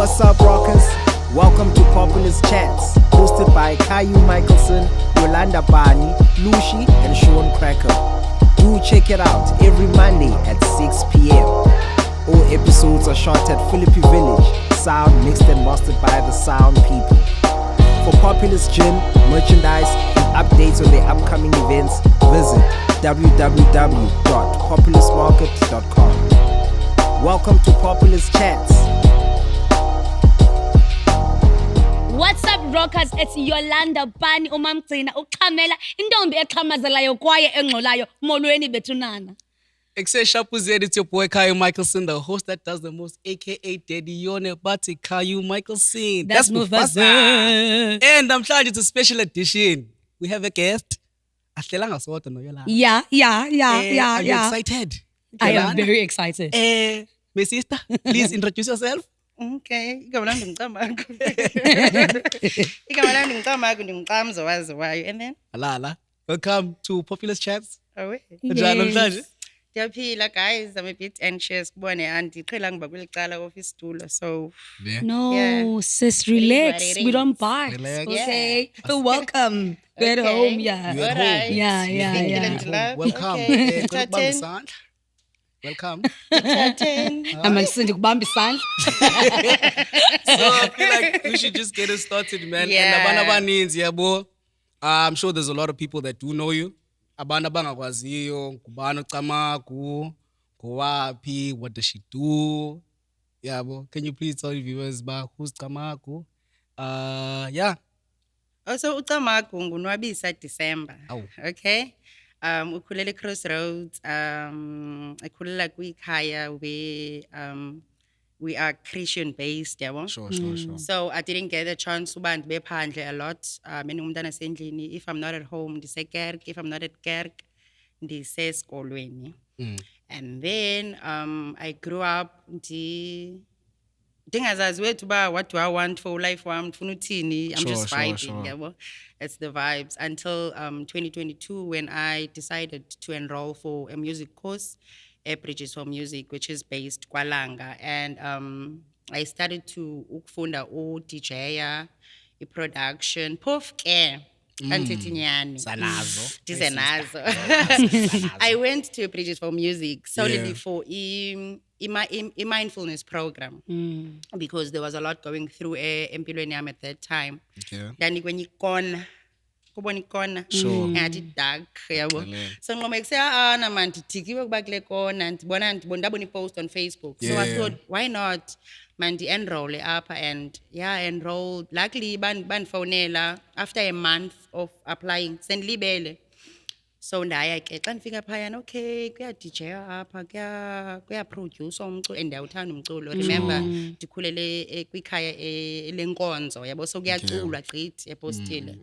what's up, rockers? Welcome to Populous Chats, hosted by Caillou Michelson, Yolanda Bani, Lucy, and Sean Cracker. Do check it out every Monday at 6 p.m. All episodes are shot at Philippi Village, sound mixed and mastered by the Sound People. For Populous Gym, merchandise, and updates on their upcoming events, visit www.populousmarket.com. Welcome to Populous Chats. What's up, rockers? It's Yolanda Bani umamgcina uqhamela intombi exhamazelayo kwaye engxolayo molweni bethunana. Shapuzi, it's your boy Caillou Michelson, the host that does the most, aka Daddy Yone Bati Caillou Michelson. That's Mufasa. And namhlanje it's a special edition. We have a guest. Ahlelanga sodwa no Yolanda. Yeah. Are you excited? I am Yolanda? very excited. My sister, please introduce yourself. Okay, igama lami ngicamako. Igama lami ngicamako ngimqamzo waziwayo and then Alala. Welcome to Populous Chats. awe. Njani namhlanje? Ndiyaphila guys, I'm a bit anxious kubone andiqhela ngiba kwelicala office stool so No, Yeah. sis, It is what relax. it We don't is. bark. Relax. Okay. Welcome. We're at Okay. home, yeah. You're at Alright. home. Yeah. Excellent love. Welcome. Okay. Ngicela ukubamba Thathen. isandla. Welcome. Thathen. Amalisindi kubamba isandla. So I feel like we should just get it started, man. Yeah. And abantu abaninzi yabo. I'm sure there's a lot of people that do know you. Abantu abangakwaziyo, ngubani uCamagu, ngowaphi, what does she do? Yabo. Can you please tell the viewers about who's Camagu? Yeah. Also uCamagu ngunwabisa December. Awu. Okay? Ukhulele Crossroads, ekhulela kwikhaya we are Christian based, yabo. Sure. So I didn't get a chance uba ndibe phandle a lot. Umntana asendlini. If I'm not at home, ndisekerk. If I'm not at kerk, ndisesikolweni. And then I grew up ndingazazi wethu uba what do I want for life wam ndifuna uthini. I'm Sure, just sure, vibing, sure. yabo. It's the vibes until 2022 when I decided to enroll for a music course at Bridges for Music, which is based Kwalanga, and I started to ukufunda DJ, production, poof ke andithethi nyani. Sanazo. Ndize nazo. I went to Bridges for Music solely Yeah. for mindfulness program because there was a lot going through empilweni yami at that time. Okay. Ndanikwenye ikona kubona ikona Sure. ngathi dark yabo. Brilliant. So nqoma ekuse na man ndithikiwe kuba kule kona ndabona ipost on Facebook. So I Yeah. thought why not man enroll apha and enrolled. Luckily bandifonela after a month of applying sendilibele. So ndaya ke xa ndifika phayana okay kuya DJ apha kuya produce umculo and ndiyawuthanda umculo. Remember ndikhulele kwikhaya lenkonzo yabo so kuyaculwa gqithi epostile.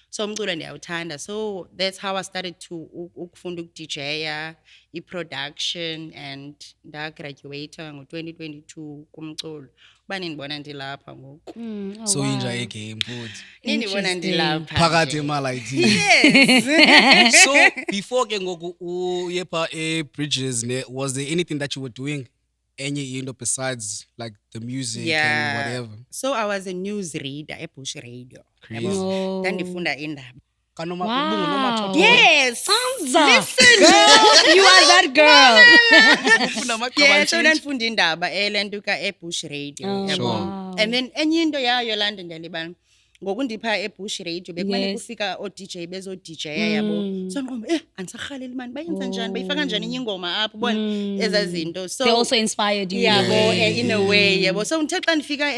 So umculo ndiyawuthanda. So that's how I started to ukufunda ukudj i-production and ndagraduate ngo-2022 kumculo. Uba nindibona ndilapha ngoku. So inja game futhi. Nindibona ndilapha. Phakathi nje. emalayithi. Yes. So before ke ngoku uyepa Bridges, was there anything that you were doing enye into besides like the music and whatever? So I was a news reader at Bush Radio. Crazy. No. Ndandifunda indaba. Wow. Yes. Sanza. Girl, you are that girl. Yeah, so ndandifunda indaba elentuka eBush Radio. Oh, yabo. wow. And then enye into yayo landa ndiyalibala. Ngoku ndipha eBush Radio bekumele Yes. kufika o-DJ bezo DJ yabo. So ngqoma andisarhalela imani bayenza njani bayifaka njani inye ingoma apho ubona eza zinto. So They also inspired you. yabo in a way yabo. So ngithe xa ndifika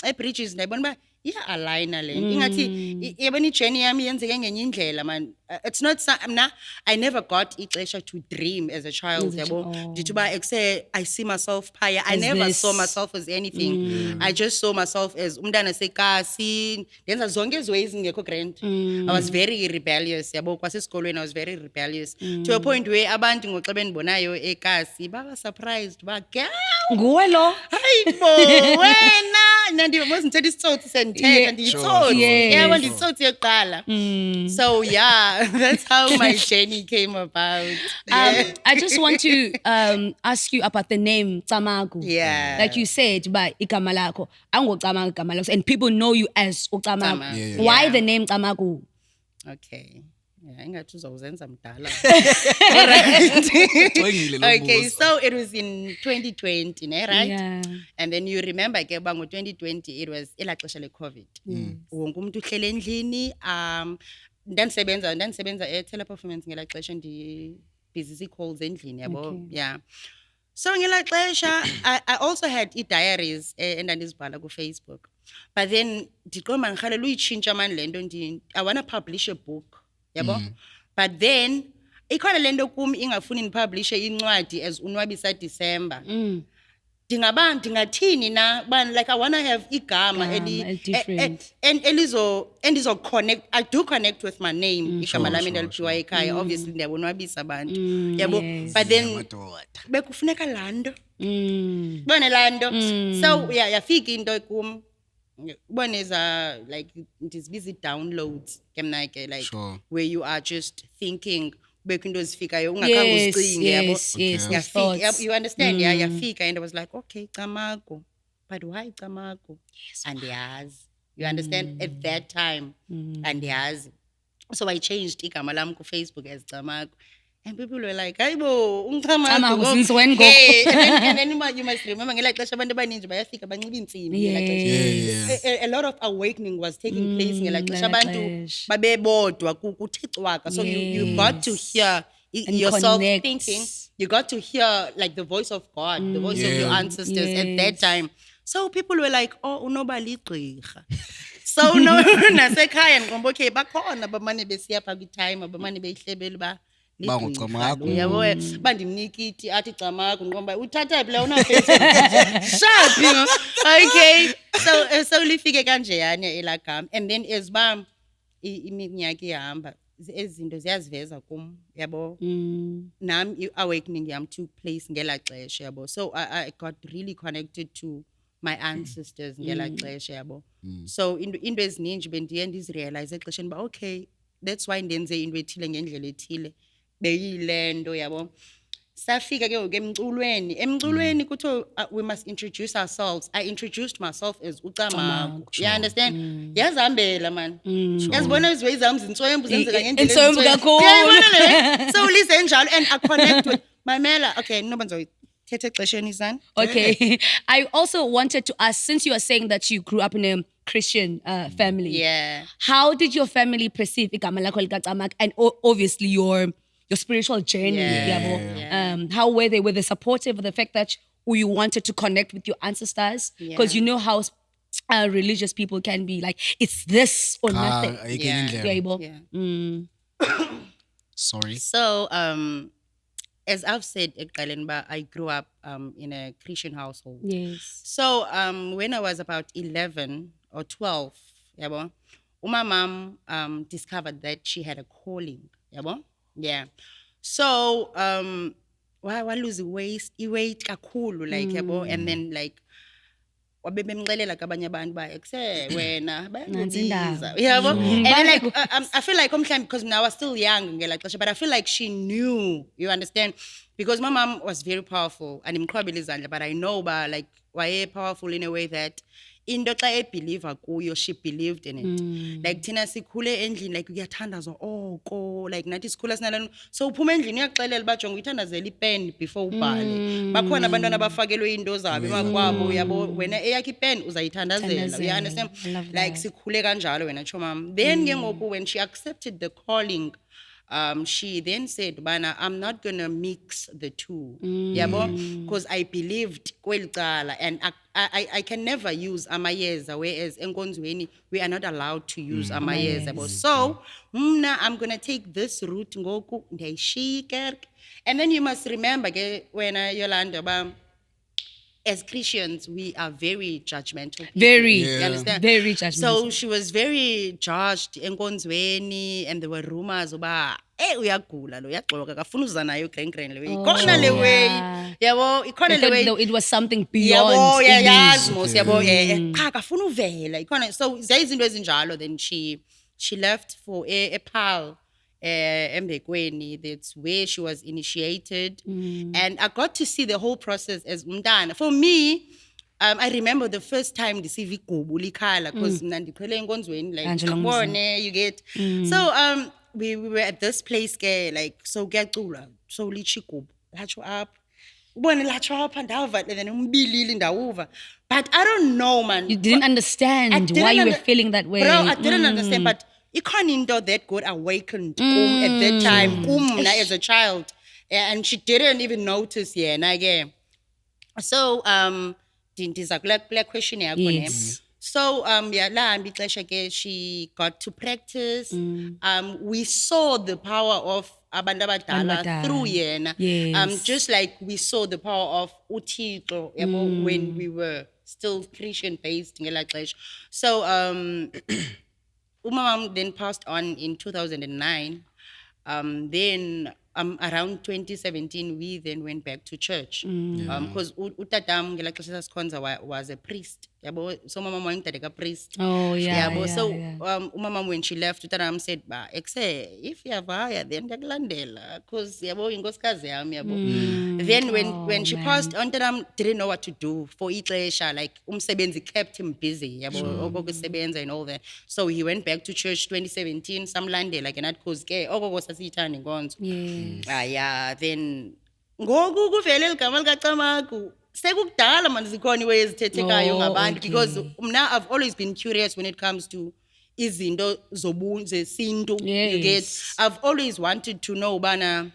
eBridges ndayibona uba iya-aligna le nto ingathi yabona ijourney yami yenzeke ngenye indlela man. It's not mna I never got ixesha to dream as a child yabo. Ndithi uba ekuse I see myself phaya. I As never this. saw myself as anything. I just saw myself as umntana sekasi ndenza zonke ezi ways ngekho grand. I was very rebellious yabo kwasesikolweni I was very rebellious to a point where abantu ngoxa bendibonayo ekasi baba surprised ba girl Nguwe lo. hayibo wena ndithetha isitsotsi sendithetha Yeah. ndiyitsotsi Yes. yabo ndiyitsotsi yokuqala. So yeah that's how my journey came about. I just want to ask you about the name Tsamagu. Yeah. Like you said, by igama lakho, angoCamagu igama lakho, and people know you as uCamagu. Tsamagu. Yeah. Why the name Tsamagu? Okay. Yeah, ingathi uzawuzenza mdala. Ucwengile lo Okay, mbuzo. so it was in 2020, ne, right? Yeah. And then you remember ke uba ngo-2020 it was elaa xesha le-COVID. Wonke umuntu uhlele endlini. Ndandisebenza e-teleperformance ngelaa xesha busy zii-calls endlini, yabo. Okay. Yeah. So ngelaa xesha I also had i-diaries endandizibhala ku-Facebook. But then ndiqomba ndirhalela uyitshintsha mani le nto I want to publish a book, yabo. But then ikhona le nto kum ingafuni ndipublishe incwadi as unwabisa December. Ndingathini na ban, like I want to have igama different. endizo connect. I do connect with my name, igama lami ndaliphiwa ekhaya, obviously ndiyabonwabisa abantu, yabo. Yes. But then Madoda. bekufuneka laa nto, bone laa nto. So yeah, yafika into kum bone like ndizibiza downloads ke mna ke, like Sure. where you are just thinking bekho into ezifikayo ungakhange uzicinge, yabo. Yes, Okay. your thoughts. You understand? Yeah, yafika and I was like, okay, Tsamagu. But why Tsamagu? Andiyazi. You understand? At that time, andiyazi. So I changed igama lam ku Facebook as Tsamagu. And people were like, hayibo, Tsamagu, ungCamagu. since when go? And then you must remember, ngelaa xesha abantu abaninji bayafika banxiba iintsimbi ngelaa xesha. Yeah. A lot of awakening was taking place ngelaa xesha. ngelaa Abantu xesha. babebodwa kuthe cwaka. So you got to hear And yourself connect. thinking. You got to hear like the voice of God, the voice of your Yeah. ancestors at that Yes. time. So people were like, oh, unoba ligqirha. So no, nasekhaya ndiqomba okay bakhona abamane besiya phaa kwitime, abamane beyihlebela uba BanguCamagu. yabo, bandimnika iti athi Tsamagu ndiqomba uthatha phi la una-Facebook? Shaphi no? Okay, so lifike kanjeyana elaa gama. And then as uba iminyaka ihamba, ezi zinto ziyaziveza kum, yabo. Nam i-awakening yam took place ngelaa xesha, yabo. So I got really connected to my ancestors ngelaa xesha, yabo. So into ezininji bendiye ndizirealize exesheni uba okay, that's why ndenze into ethile ngendlela ethile, beyiyile nto, yabo. Safika ke ngoku emculweni kuthiwa we must introduce ourselves. I introduced myself as uCamagu. You understand? Yazihambela man. Yazibona iziwe zam zintswembu zenzeka ngendlela Intswembu ezintswembu. kakhulu. Uyayibona le? So lize njalo and I connect with Mamela. Okay, noba ndizoyithetha exesheni izani. Okay. I also wanted to ask, since you are saying that you grew up in a Christian family, Yeah. how did your family perceive igama lakho likaCamagu and obviously your spiritual journey? Yeah. Yabo? How were they? Were they supportive of the fact that you wanted to connect with your ancestors? Because Yeah. you know how religious people can be like, it's this or nothing. ayikho Yeah. indlela. Yabo? Yeah. Sorry. So, as I've said, I grew up in a Christian household. Yes. So, when I was about 11 or 12, yabo, my mom discovered that she had a calling, yabo. Yeah. So, why lose weight kakhulu, like, yabo, and then like wabebemxelela kabanye abantu ba ekuse wena Nansi indaba. bayakubiza, yabo. And then like I feel like mhlawumbe because now I was still young ngelaa xesha, but I feel like she knew, you understand, because my mom was very powerful and imqhwabela izandla, but I know ba like waye powerful in a way that into xa ebelieve kuyo, she believed in it. Like thina sikhule endlini like uyathandazwa oko, like nathi sikhula sinalana, so uphuma endlini uyaxelela uba jonga uyithandazela ipen before ubhale. Bakhona abantwana abafakelwe into zabo emakwabo, yabo, wena eyakho ipen uzayithandazela, you understand? I love Like that. sikhule kanjalo wena tsho mam. Then ke ngoku when she accepted the calling, she then said, Bana, I'm not gonna mix the two, yabo, because I believed kweli cala, and I can never use amayeza, whereas enkonzweni we are not allowed to use amayeza, yabo. So mna, I'm gonna take this route ngoku ndiyayishiyeka. And then you must remember ke wena Yolanda ba, as Christians, we are very judgmental people. Very. You understand? Very judgmental. So she was very judged enkonzweni, and there were rumors about, uyagula lo, uyagxoka, kafuna uza nayo igrein le way. Ikhona le way. Yabo, ikhona They le thought way. that it was something Yabo, beyond yayazi English. mos, yabo, cha kafuna uvela. Ikhona, so ziyayizinto ezinjalo. Then she left for a pal embekweni. That's where she was initiated. And I got to see the whole process as umntana. For me, I remember the first time ndisiva igubu likhala because mna ndiqhele enkonzweni like Angela ubone, you get. So we were at this place ke like so kuyacula so lithi igubu latsho apha. Ubone latsho apha ndava then umbilili ndawuva. But I don't know man. You didn't understand why you were feeling that way. Bro, I didn't understand, but ikhona into that got awakened kum at that time, kum na as a child. And she didn't even notice yena ke. So ndiza kule question yakho ne. Yes. So yalahamba ixesha ke she got to practice. We saw the power of abantu abadala Abadala. through yena. Yes. Just like we saw the power of uThixo yabo when we were still Christian based ngela xesha. So umamam then passed on in 2009. Then around 2017 we then went back to church because utatam ngela xesha sasikhonza was a priest yabo, so mama wayengidade ka priest. Oh, yeah, Yabo, yeah, so yeah. umamam when she left utatam said ba ekse if yavaya then ndiyakulandela because yabo inkosikazi yami yabo. Then when she passed on, utatam didn't know what to do for ixesha, like umsebenzi kept him busy yabo, okokusebenza and all that. So he went back to church 2017 samlandela ke nathi because ke okoko sasiyithanda inkonzo. Yes. Yeah, then ngoku kuvele ligama likacamagu sekukudala manje zikhona iwe ezithethekayo Oh, ngabantu okay. because now I've always been curious when it comes to izinto zesintu. You get, Yes. I've always wanted to know bana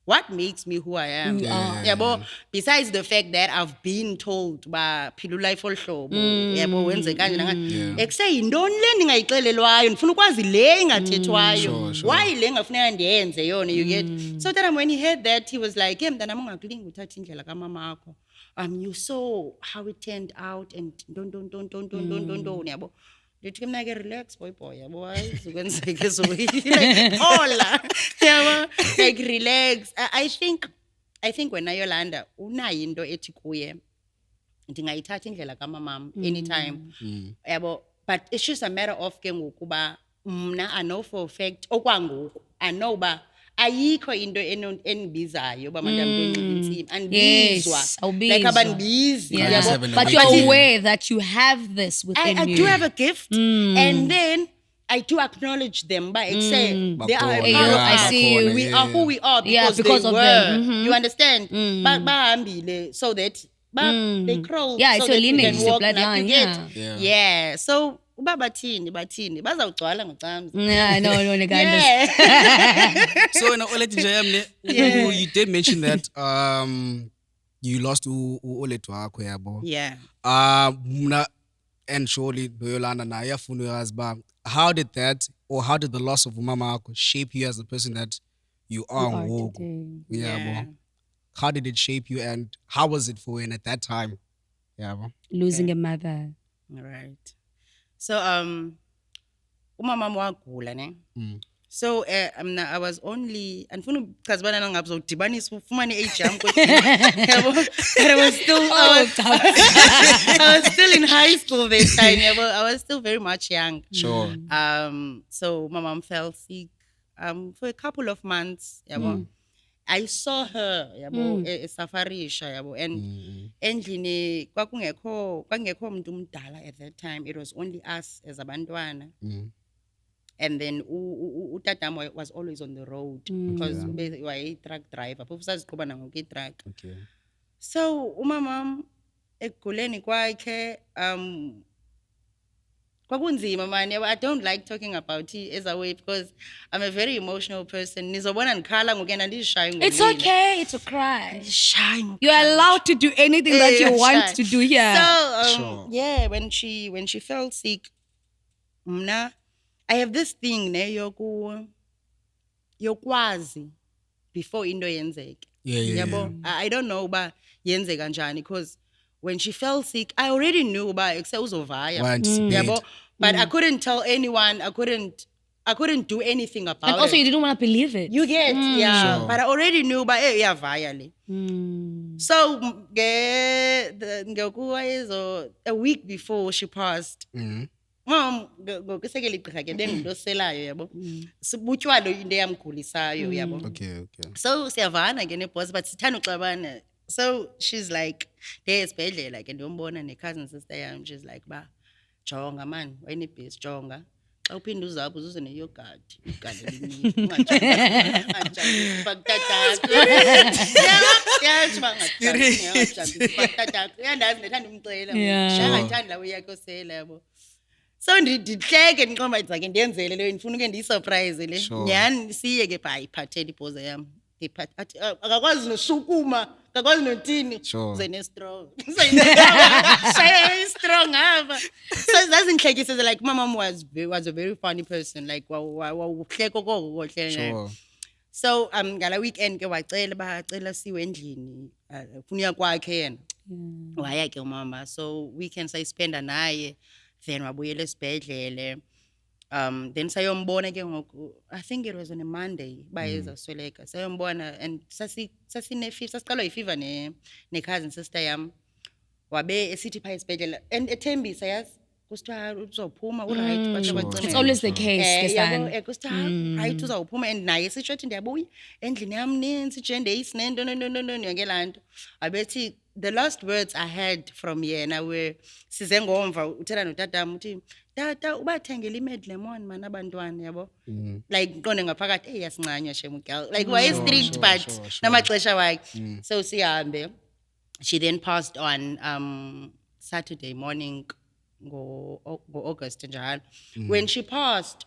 what makes me who I am. Yabo, besides the fact that I've been told ba phila life olhlobo yabo wenze kanje nanga ekuse yintoni le ndingayixelelwayo ndifuna ukwazi le ingathethwayo. Why le ngafuneka ndiyenze yona, you get. So that when he heard that he was like, hey mntana ungakulingi uthatha indlela kamama akho. You saw how it turned out and don't yabo. Ndithi ke mna ke relax boy yabo, ayizukwenzeka so like hola yabo, like relax. I think when Yolanda unayo into ethi kuye ndingayithatha indlela kamamam anytime yabo, but it's just a matter of ke ngokuba mna I know for a fact okwangoku I know ba ayikho into enibizayo ba madam Ntsimi andibizwa Yes, like awubizwa. abandibizi Yeah. yabo. But you're aware that you have this within I you. do have a gift, and then I do acknowledge them. But say they are a Bakhona, part of I us. see you. We are who we are because, Yeah, because they of were. them. You understand? But bahambile so that they crawl. Yeah, so it's that your we lineage, can it's your walk now, bloodline, you get? yeah. Yeah. So uba bathini bazawugcwala ngocamzi. Yeah, no, guys. Yeah. So na Olet Jayamne, you did mention that you lost uLetu wakho yabo. Yeah. Mna and surely Yolanda na yafuna uyazi ba how did the loss of umama wakho shape you as the person that you are ngoku? Yeah. How did it shape you and how was it for you at that time? Yeah. Losing a mother. All right. So umama wagula ne. So I was only andifuna ukuchazibana nangabuzodibanisa ufumane age but I was still I was still in high school this time. I was still very much young. Sure. So my mom fell sick for a couple of months. I saw her esafarisha and endlini kwakungekho umuntu umdala at that time. It was only us as abantwana. And then utatam was always on the road because we were a truck driver. Okay. So umamam ekuguleni kwakhe kwakunzima man. I don't like talking about it as a way because I'm a very emotional person. Nizobona ndikhala ngoku yena ndizishaye It's okay to cry. Ndizishaye You're allowed to do anything that you want to do here. So yeah, when she fell sick, mna I have this thing ne yokwazi before into yenzeke. Yeah. I don't know ba yenzeka kanjani because when she fell sick I already knew ba ekuse uzovaya. Yabo, but I couldn't tell anyone. I couldn't do anything about And also it. you didn't want to believe it. You get, yeah. Sure. But I already knew ba iyavaya le. So a week before she passed, ngokusekela igqirha ke bengumntu oselayo yabo sibutywalo into eyamgulisayo yabo Okay. so siyavana ke neboss but sithanda uxabana so she's like esibhedlela ke ndiyombona ne-cousin sister yam she's like ba jonga man wayinebhesi jonga xa uphinde uzapho uzuze neyogathi igalela ungajambisatatako uyandazi ndithanda umcela angathandi lawo uyakosela yabo so ndihleke ndiqomba ndizake ndiyenzele leyo ndifuna uke ndiyisurprise le nyhani siye ke phaa iphathele ibhoza yam athi akakwazi nosukuma akakwazi nothini ze ne-strong strong apha so zazindihlekise like mama was a very funny person like wawuhleka kokohle so ngala weekend ke bacela siwe endlini ufuna uya kwakhe yena waya ke umama so weekend sayispenda naye then wabuyela esibhedlele then sayombona ke ngoku I think it was on a Monday bayeza sweleka sayombona and sasine-fever sasiqalwa yi-fever ne-cousin sister yam wabe esithi phaa esibhedlela and ethembisa yazi kusithiwa uzophuma uright It's always the case ke sana. kusithiwa right uzawuphuma and naye sitsho athi ndiyabuya endlini yam nintsi jendeyisi nento yonkelaa nto wabethi the last words I heard from yena were size ngomva uthetha notatam uthi tata ubathengela imed lemon mana abantwana yabo like qonde ngaphakathi yasincanywa shemugal like waye strict but namaxesha wakhe so sihambe she then passed on Saturday morning ngo-August njalo when she passed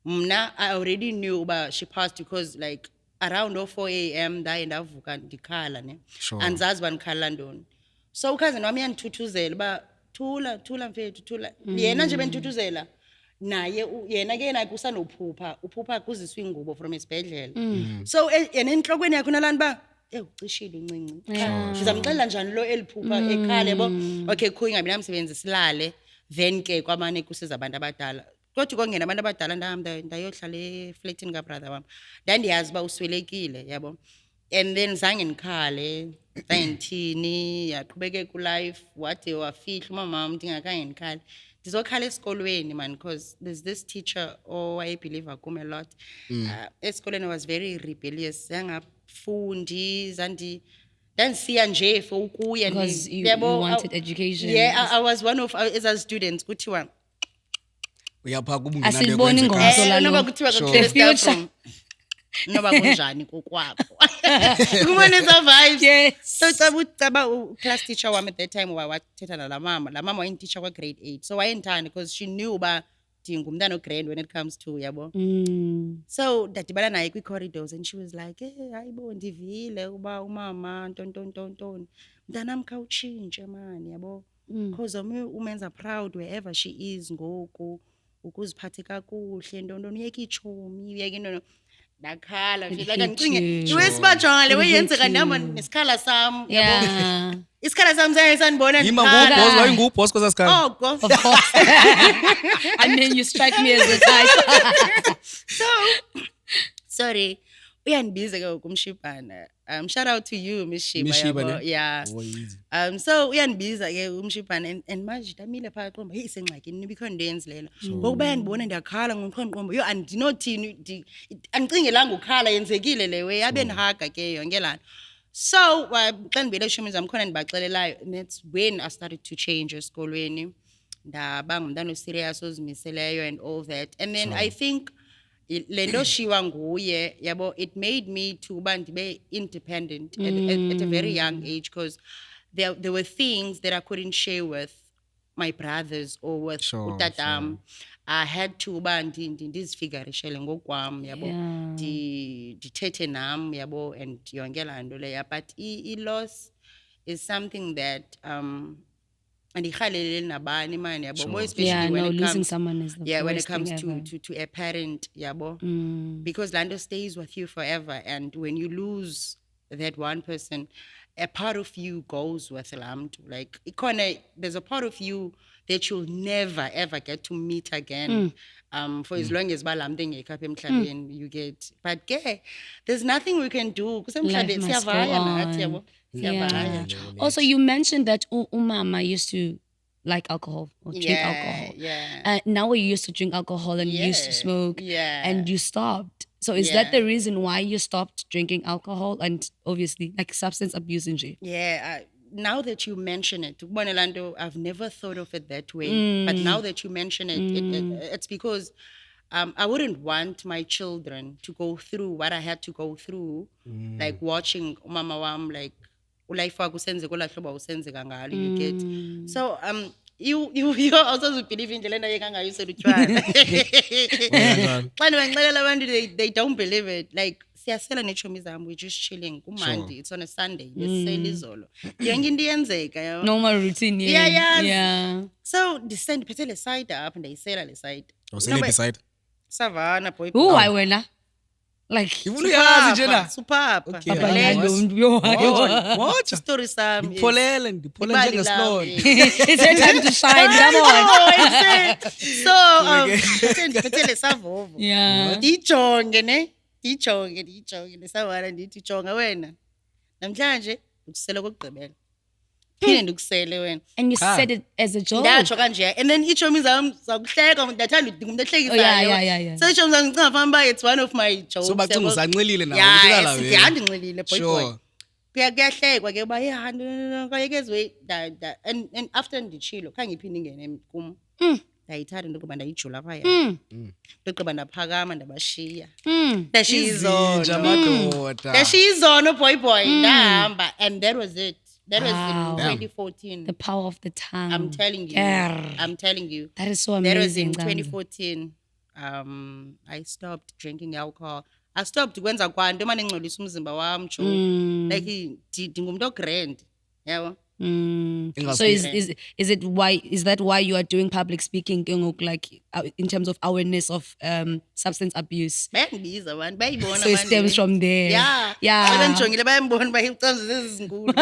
mna I already knew about she passed because like around 4 a.m. ndaye ndavuka ndikhala ne andizazi uba ndikhala ntoni so ukhazini wami yandithuthuzela uba thula mfethu thula yena nje bendithuthuzela naye yena ke naye uphupha kuziswa ingubo from esibhedlela so yena enhlokweni yakhe unalani uba ucishile uncinci sizamxelela njani lo eliphupha ekhala yabo okay cool ingabi namsebenzi silale then ke kwamane kusiza abantu abadala kodwa kongena abantu abadala ndayohlala eflatini kabrother wam ndandiyazi uba uswelekile yabo and then zange ndikhale ndithini yaqhubekeka ulife wade wafihla umamam ndingakhange ndikhale ndizokhala esikolweni man because there's this teacher owayebeliever kum a lot esikolweni was very rebellious zangafundi ndandisiya nje for ukuya Because you wanted education. yeah I was one of as a students kuthiwa uyapha Asiliboni ngomso lalo. noba kuthiwa The future. noba kunjani kokwakho kubona eza vibes Yes. so caba class teacher wami at that time wathetha la mama wayinteacher kwa grade 8 so wayendithanda because she knew uba ndingumntana ogrand when it comes to yabo so ndadibana naye kwi-corridors and she was like hayibo ndivile uba umama ntontontoni mntanam khawutshintshe mani yabo because umenza proud wherever she is ngoku ukuziphathe kakuhle ntontoni uyeka itshomi uyeka into ndakhala nje like andicinge iwesibajonga le weyenzeka ndihamba nesikhala sam Yeah. isikhala sam sandibona yima ngubhoss wayengubhoss kwesasikhala oko Of course. And then you strike me as the type. so sorry uyandibiza ke umshibhana shout out to you Miss Shiba yabo yeah so uyandibiza ke umshibhana and manje damile phaa qomba hey sengxakini bikho into yenzilela ngokuba yandibona ndiyakhala ngomqondo yo andinothini andicingelanga ukhala yenzekile le we yabe ndihaga ke yonke laa nto so xa ndibuyele eshumini zam khona ndibaxelelayo that's when I started to change esikolweni ndaba ngumntana oserious ozimiseleyo and all that and then I think lento shiwa nguye yabo it made me to uba ndibe independent at a very young age because there were things that I couldn't share with my brothers or with utatam I had to uba ndizifigarishele ngokwam yabo ndithethe nam yabo and yonke laa nto leya but i-loss is something that andiyirhaleleli nabani mani yabo more especially when it losing comes someone is the when it worst comes thing to a parent yabo because lando stays with you forever and when you lose that one person a part of you goes with lamtu like there's a part of you that you'll never ever get to meet again for as long as balamntu engekho apha emhlabeni you get but there's nothing we can do kusemhlabeni siyavaya nathi yabo siyavaya. Also, you mentioned that umama used to like alcohol or drink alcohol. Yeah. Now you used to drink alcohol and you used to smoke. Yeah. And you stopped. So is that the reason why you stopped drinking alcohol and obviously like substance abuse in jail? Yeah. Now that you mention it, Bonelando, I've never thought of it that way. But now that you mention it, it's because I wouldn't want my children to go through what I had to go through, like watching Mama Wam, like, life you get. So you also believe in the land I used to try. They don't believe it. Like, siyasela nechomi zami, we're just chilling. Kumandi, it's on a Sunday. Besela izolo. Yonke into iyenzeka, yabo. Normal routine. Yeah. So descend phethele le side up and ayisela le side. Beside. Savannah boy. Who I wena? Like Uyazi nje na. Super. Okay. What? Story sami. Ndipholele njengesilonda. It's your time to shine. Come on. So phethele savovo. Yeah. Ndijonge Savannah ndithi jonga wena. Namhlanje ukusela kokugqibela. Phinde ndikusele wena. And you said it as a joke. Ndatsho kanje. And then ichomi zami zakuhleka ndathanda udinga umuntu ehlekisayo. Yeah. So ichomi zami ngicinga famba it's one of my jokes. So bacinga uzanxilile nawe Yeah, la sithi andinxilile boy. Sure. Kuyahlekwa ke uba kayekezwe and after ndichilo khange iphinde ingene kum. Ndayithatha ndokuba ndayijula phaya. Ndokuba ndaphakama ndabashiya. Izinja madoda. Ndashiyizono boy ndahamba and that was it. That was Wow. in 2014. The power of the tongue. I'm telling you. Grr. I'm telling you. That is so That was in amazing. 2014. I stopped drinking alcohol. I stopped kwenza kwanto manje ngcolisa umzimba wami jo. Like ndingumuntu grand. Yabo. So is that why you are doing public speaking like in terms of awareness of substance abuse? Bayangibiza abantu bayibona So it stems from there. Yeah. Abangijongile bayambona bayicanza ezinkulu.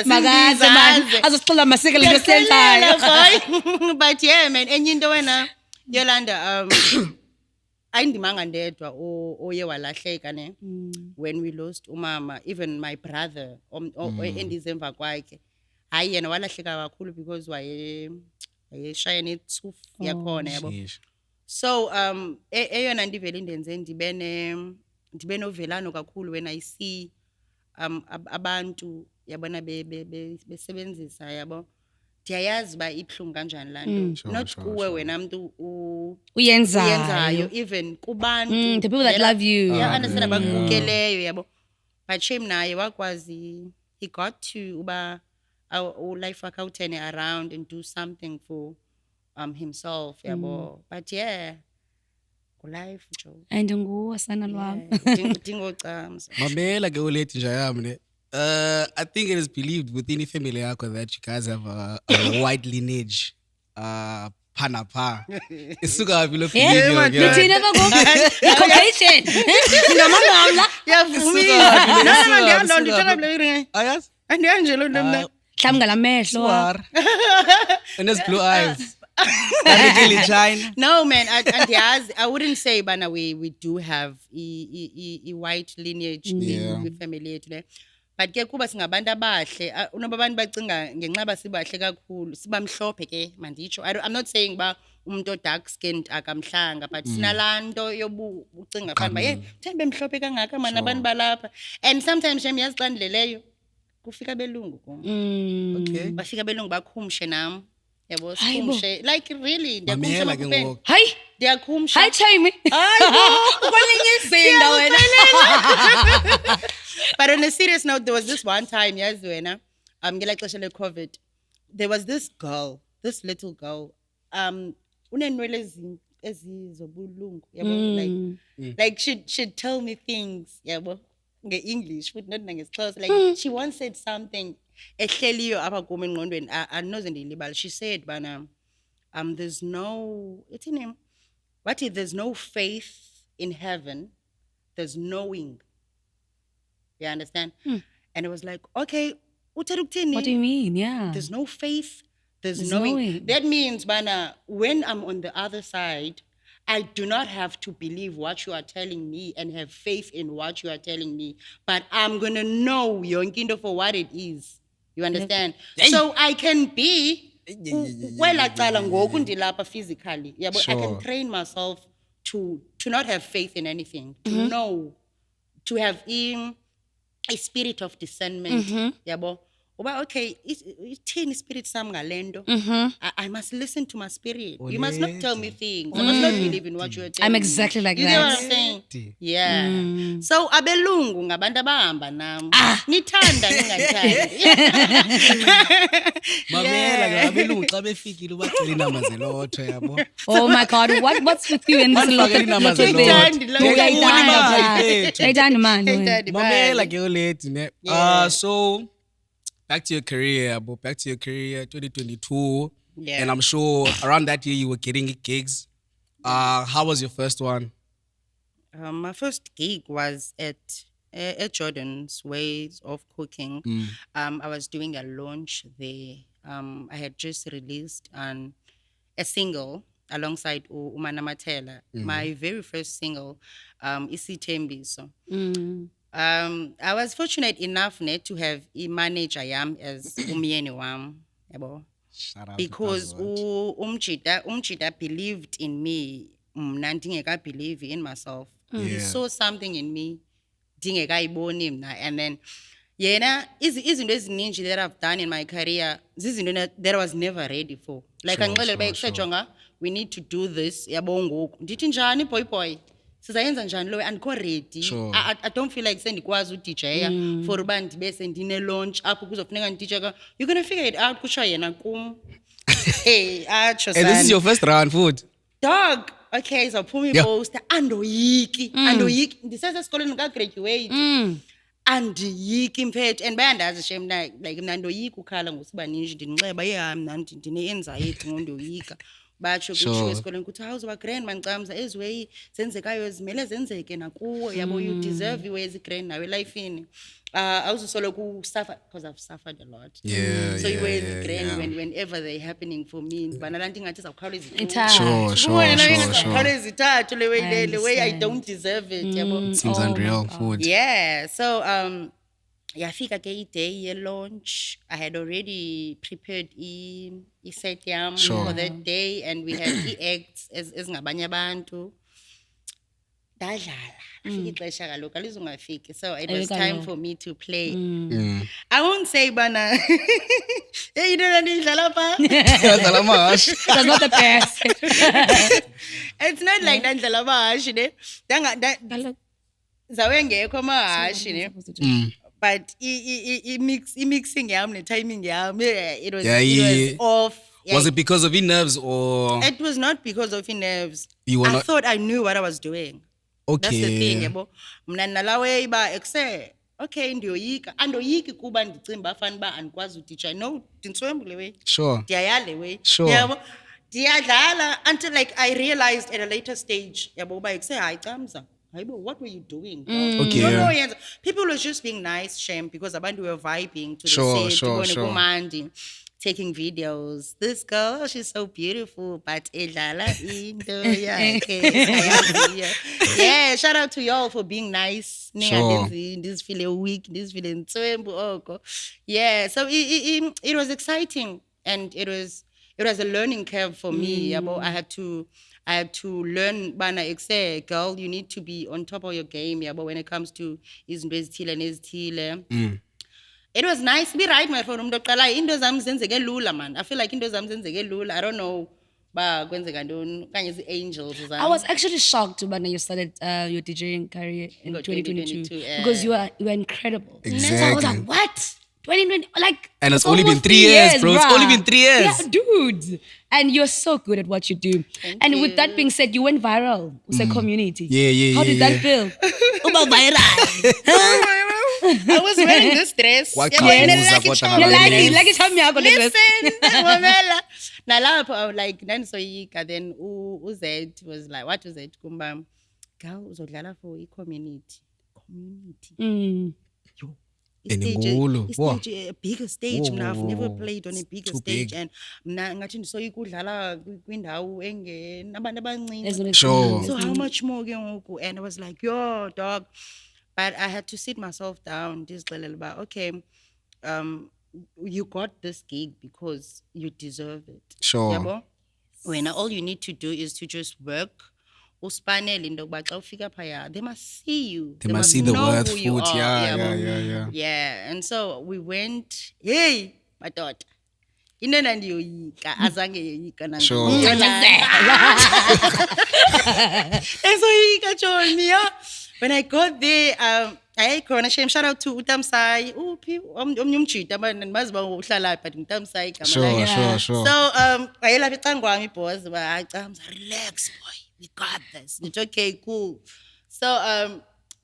Makaze man azosixola masike le senzayo. But yeah man, enye into wena Yolanda ayindimanga ndedwa oye walahleka ne when we lost umama, even my brother endizemva kwakhe hayi yena walahleka kakhulu because wayeshaya nethufu yakhona yabo. So eyona ndivele indenze ndibe novelano kakhulu when I see abantu yabona besebenzisa yabo. Ndiyayazi ba ibuhlungu kanjani la nto. Not kuwe wena muntu uyenzayo even kubantu the people that love you. Yeah, understand abakukeleyo yabo. But shame naye wakwazi he got to uba life wakhe awuturn around and do something for himself yabo. But yeah, life Joe. And nguwe sana lwami. Dingo cams. Mamela ke ulethi nje yami ne. I think it is believed within the family yakho that you guys have a white lineage. Panapa. Isuka vilo feeling. Thina Caucasian. Ngamamala. Yavumile. No, ndiyalonda nditshela bule. Ayas? Andiyangelo ntomna. Mhlawumbe ngamehlo. And his blue eyes. China. No man, I wouldn't say bana we do have a white lineage with family yethu le. But ke kuba singabantu abahle unoba abantu bacinga ngenxaba sibahle kakhulu sibamhlophe ke manditsho. I'm not saying ba umuntu dark skinned akamhlanga but sinalanto yobu ucinga fana ba thembe emhlophe kangaka mana abantu balapha and sometimes shem yazixandleleyo kufika belungu ko. Okay. Bafika belungu bakhumshe nami. Yabo sikhumshe like really Mamela ke ngoku. Hayi ndiyakhumsha. Hayi Tammy. Kwelinye izinda wena. But on a serious note, there was this one time, yes, when ngela xesha le COVID, there was this little girl, unenwele ezizobulungu, yabo, like she'd tell me things, yabo, nge-English, but not ngesixhosa. Like she once said something, ehleliyo apha kum engqondweni, andinoze ndiyilibale. She said, bana, there's no faith in heaven, there's knowing. You understand? And it was like, okay, what do you mean? Yeah. There's no faith, there's knowing. That means, bana, when I'm on the other side, I do not have to believe what you are telling me and have faith in what you are telling me, but I'm going to know Yonkindo for what it is. You understand? So I can be kwela cala ngoku ndilapha physically yabo I Sure. can train myself to not have faith in anything, to know, to have a spirit of discernment yabo uba okay ithini spirit sam ngalento I must listen to my spirit. You must not tell me things. I must not believe in what you are telling I'm me. exactly like You get what that. I'm saying? Yeah. So abelungu ngabantu abahamba nam. Nithanda ningathandi. Mamela ke abelungu xa befikile ubacela inamba zelotho yabo. Oh my God, what's with you and this lot Bandifakele inamba of things? zelotho. Uyayithanda imali wena. Ayithandi Mamela imali. ke uleti ne. Yeah. So back to your career, yabo. Back to your career 2022. Yeah. And I'm sure around that year you were getting gigs. How was your first one? My first gig was at Jordan's Ways of Cooking. I was doing a launch there. I had just released a single alongside Umana Matela. My very first single, Isitembiso. I was fortunate enough to have a manager yam as umyeni wam, yabo. Shout out Because to Buzzword. umjida believed in me, mna ndingeka believe in myself. He saw something in me, ndingekayiboni mna, and then yena izinto ezininji that I've done in my career zizinto that I was never ready for. Like angixelele uba kusejonga, we need to do this yabo ngoku. Ndithi njani boy sizayenza njani lo andikho ready. Sure. I don't feel like sendikwazi udJya for uba ndibe sendine launch apho kuzofuneka ndidJ ka. You're going to figure it out kusho yena kum. Hey, acho And this is sana. your first round food. Dog. Okay, so phuma Yeah. iposter andoyiki ndisesesikolweni ndikagraduate andiyiki mfethu and bayandazi shem like mna ndoyika ukhala ngosibaninji ndinxeba mna ndine-anxiety ngondoyika batsho Sure. kutshiwo esikolweni kuthi awuzoba grand mancamza eziweyi zenzekayo zimele zenzeke nakuwo yabo you deserve iwe ezi-grand nawe elifini awuzusoloko usuffer because I've suffered a lot. Yeah, So yeah, iwe yeah, ezi-grand yeah. whenever they're happening for me ndibana laa nto ingathi zawukhawuleza Ithathu. Sure. izithathu le way I the way I understand. don't deserve it yabo. Seems unreal food. Yeah, so yafika ke iday ye-launch. I had already prepared i-set yam Sure. for that day and we had i-acts ezingabanye abantu. Ndadlala. Afika ixesha kaloku alizungafiki. So it was time for me to play. I won't say bana hey into ndiyidlala pha. Yadlala amahashi. That's not the best. It's not like ndandlala amahashi ne. Zawe ngekho amahashi ne. But i-mixing yam ne-timing yam, it was, Yeah, it was off. Yeah, Was it because of your nerves or It was not because of your nerves. You were I not- thought I knew what I was doing. okay? That's the thing, yabo. Mna nalawe iba ekuse, okay ndiyoyika. Andoyiki kuba ndicinga uba fana uba andikwazi udija. No, ndintswembu le way. Sure. Ndiyaya le way. Sure. Yabo. Ndiyadlala until like I realized at a later stage, yabo uba ekuse hayi camza. Hayibo, what were you doing? Okay, No, yeah. yenza. People were just being nice, Shem, because abantu were vibing to Sure, the set, sure, tibone sure. kumandi, taking videos. This girl, oh, she's so beautiful, but edlala into yakhe. Yeah, shout out to y'all for being nice. Sure. This feeling weak, this feeling ntwembu oko. Yeah, so it was exciting and it was a learning curve for me. Yabo. I had to learn bana ekse girl, you need to be on top of your game, yabo, when it comes to izinto ezithile nezithile. It was nice to be right, my friend. Umuntu oqalayo into zami zenzeke lula man. I feel like into zami zenzeke lula. I don't know ba kwenzeka ntoni okanye zi-angels zami. I was actually shocked when you started your DJing career in Got 2022 2022, because you were incredible. So I was Exactly. like, what? 2020, like, And it's only been almost 3 years, bro. It's bruh. only been 3 years. Yeah, dude. And you're so good at what you do. And with that being said, you went viral with the community. Yeah, How did yeah. that feel? Uba viral. I was wearing this dress. Kwaqhamuza Yabo, yena like kodwa ichama You like Yes. it? Like it? Tell me how good it was. Listen, Mamela. Nalapho I was like nandisoyika, then uZ was like, what was it? Kumba, girl uzodlala for i-community. Community. Enkulu. Wow. A bigger stage. Whoa, Mna, I've whoa, never whoa. played on a bigger Too stage. big. And mna ngathi ndisoyika udlala kwindawo nabantu There's abancinci. no Sure. So how much more ke ngoku? And I was like, yo, dog. But I had to sit myself down, ndizixelele uba, okay, you got this gig because you deserve it. Sure. Yabo? When all you need to do is to just work. Uspanele into yokuba xa ufika phaya, they must see you. They must see the know worth who you foot. are, Yeah, yabo? yeah. Yeah, and so we went, hey, madoda. Into endandiyoyika, azange yoyika nanto. Sure. Esoyika Johnny, yeah. When I got there, I khona shame shout out to Utamsai. Uphi omnyumjita manje mazi ba uhlala but Utamsai igama lakhe. Sure. So wayelapha icangwami boss ba relax boy, we got this. It's okay, cool. So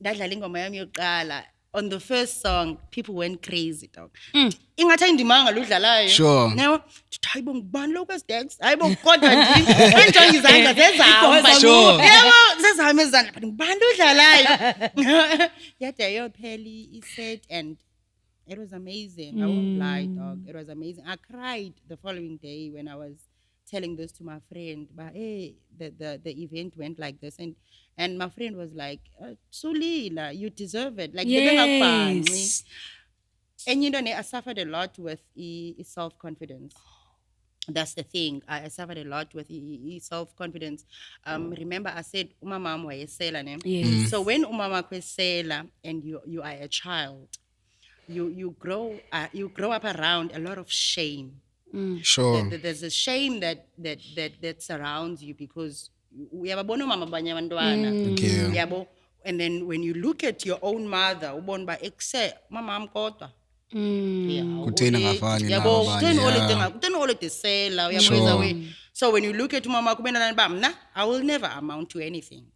ndadlala ingoma yami yokuqala. On the first song, people went crazy, dog. Ingathi ayindimanga lo udlalayo. Sure. Yabo, hayibo ngubani lo kwaSdex? Hayibo kodwa nje enjonga izandla zezihamba. Sure. Yabo, zezihamba izandla but ngubani lo udlalayo? Yade ayopheli iset and it was amazing. I won't lie, dog. It was amazing. I cried the following day when I was telling this to my friend, but hey, the event went like this, and my friend was like, Sulila, you deserve it. Like, Yes. and you know, I suffered a lot with self-confidence. That's the thing. I suffered a lot with self-confidence. Remember, I said, umama wayesela ne? Yes. So when umama kwesela and you are a child, you grow up around a lot of shame. Sure. There's a shame that surrounds you because uyababona umama abanye abantwana. Okay. Yabo, and then when you look at your own mother, ubona ba ekse mama am kodwa. Kutheni angafani Yabo, nabanye, kutheni oludisela uyabo Sure. is away. So when you look at umama kubena nani ba mna, I will never amount to anything.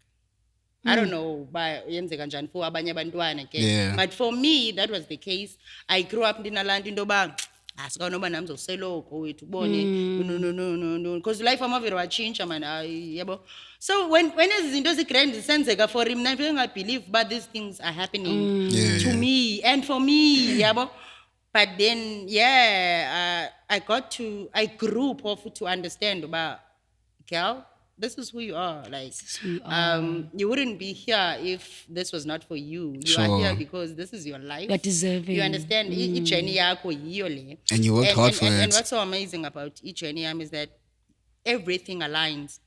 I don't know ba yenzeka njani for abanye abantwana ke. Yeah. But for me that was the case. I grew up ndinalanto into ba asikanoba nami zoseloko wethu ubone no because life amavero wachinja man yabo. So when izinto zigrand zisenzeka for him I feel I believe but these things are happening to me and for me yabo. But then I grew to understand about girl, this is who you are. Like, you wouldn't be here if this was not for you. You are here because this is your life. You're deserving. You understand? Each journey yako yiyo le. And you worked hard for and it. what's so amazing about each journey is that everything aligns.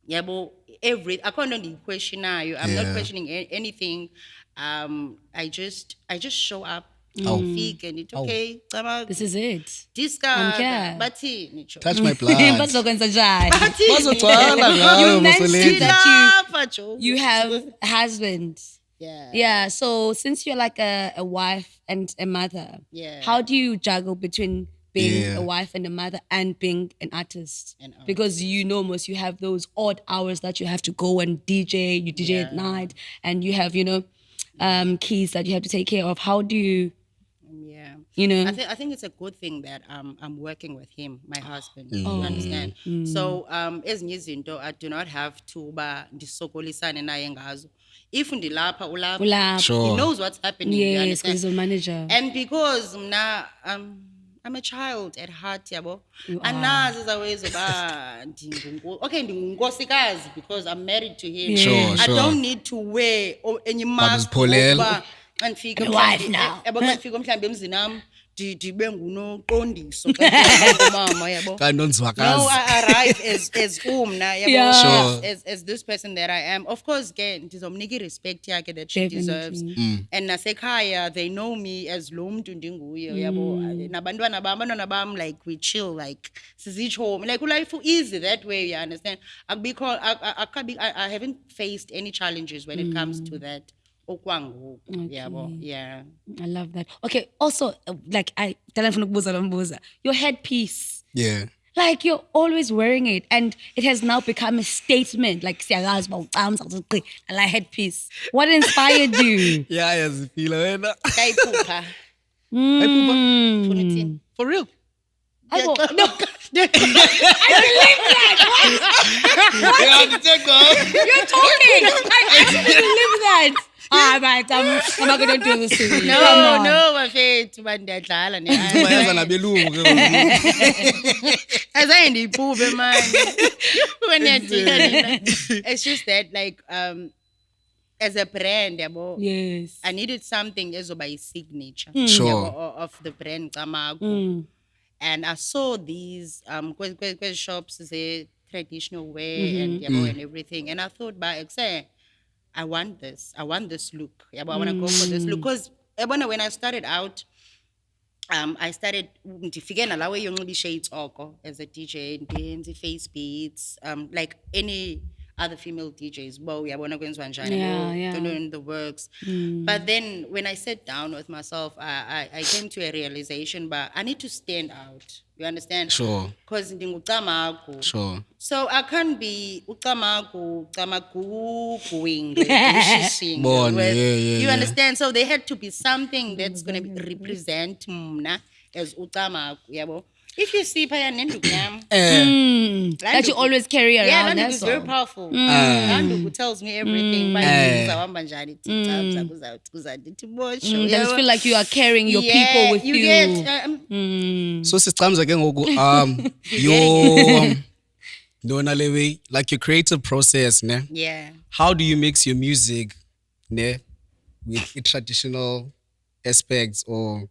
Yabo, akho nto ndiyiquestionayo. I'm not questioning anything. I just show up. Fake and it's okay. This is it. Discard. here. Bathi nicho. Touch my blood. Bazokwenza njani? Bazogcwala ngayo, You mentioned Musoleti. that you have a husband. Yeah. Yeah, so since you're like a wife and a mother, Yeah. how do you juggle between being Yeah. a wife and a mother and being an artist? An artist. Because most you have those odd hours that you have to go and DJ, you DJ at night, and you have, keys that you have to take care of. How do you, Yeah. I think it's a good thing that I'm working with him, my husband. You understand? So ezinye izinto I do not have to ba ndisokolisane naye ngazo. If ndilapha ulapha, Ulapha. Sure. he knows what's happening. you yes, understand? because he's a manager. And because mna I'm a child at heart, yabo. You are. Anazi zawezo ba ndingunkosikazi because I'm married to him. Sure, I sure. don't need to wear any mask. uzipholele. Andifika wife now. Yabo xa ndifika mhlambe emzini am ndibe ngunoqondiso xa mama yabo. Kanti No, nonzwakazi. I arrive as umna, yabo, Yeah. Sure. as this person that I am. Of course, ke ndizomnika respect yakhe that she deserves. Definitely. And nasekhaya they know me as lo muntu ndinguye, yabo. Abantwana bam like we chill like sizitsho like life easy that way, you understand? I haven't faced any challenges when it comes to that. Okwangoku, yabo. Yeah. I love that. Okay, also, like, your headpiece. Yeah. Like, you're always wearing it, and it has now become a statement. Like, I like headpiece. What inspired you? Yeah, yazifila wena. Kayiphupha. Mm. Funa uthini? For real. No, Yeah, ndithengwa. you're talking. I actually believe that. Right, I'm not going to do this to you. Come No, on. no, bafethu bandiyadlala ne. Bayenza nabelungu ke ngoku. Azange ndiyiphuphe manje. When nina. It's just that like as a brand, yabo, Yes. I needed something ezoba signature Sure. of the brand Camagu. And I saw these shops, the traditional wear and yabo and everything. And I thought, I want this. I want this look. Yabo, I want to go for this look. Because when I started out, I started ndifike nalawe yonxibishe itsoko as a DJ, ndenze face beats, like any other female DJs. Wow, uyabona kwenziwa njani, in the works. But then when I sat down with myself, I came to a realization, but I need to stand out. You understand? Sure. Because ndingucamagu. Sure. So I can't be ucamagu Born, yeah, you yeah. understand? So there had to be something that's going to represent mna as ucamagu, yabo. If you see Paya Nendukam, That you always carry around. yeah, Nanduku That's is very all. powerful. Nanduku tells me everything. You just feel like you are carrying your people with you. Get, So sicamza ke ngoku your Dona lewe, like your creative process, ne? yeah. How do you mix your music, ne, with the traditional aspects or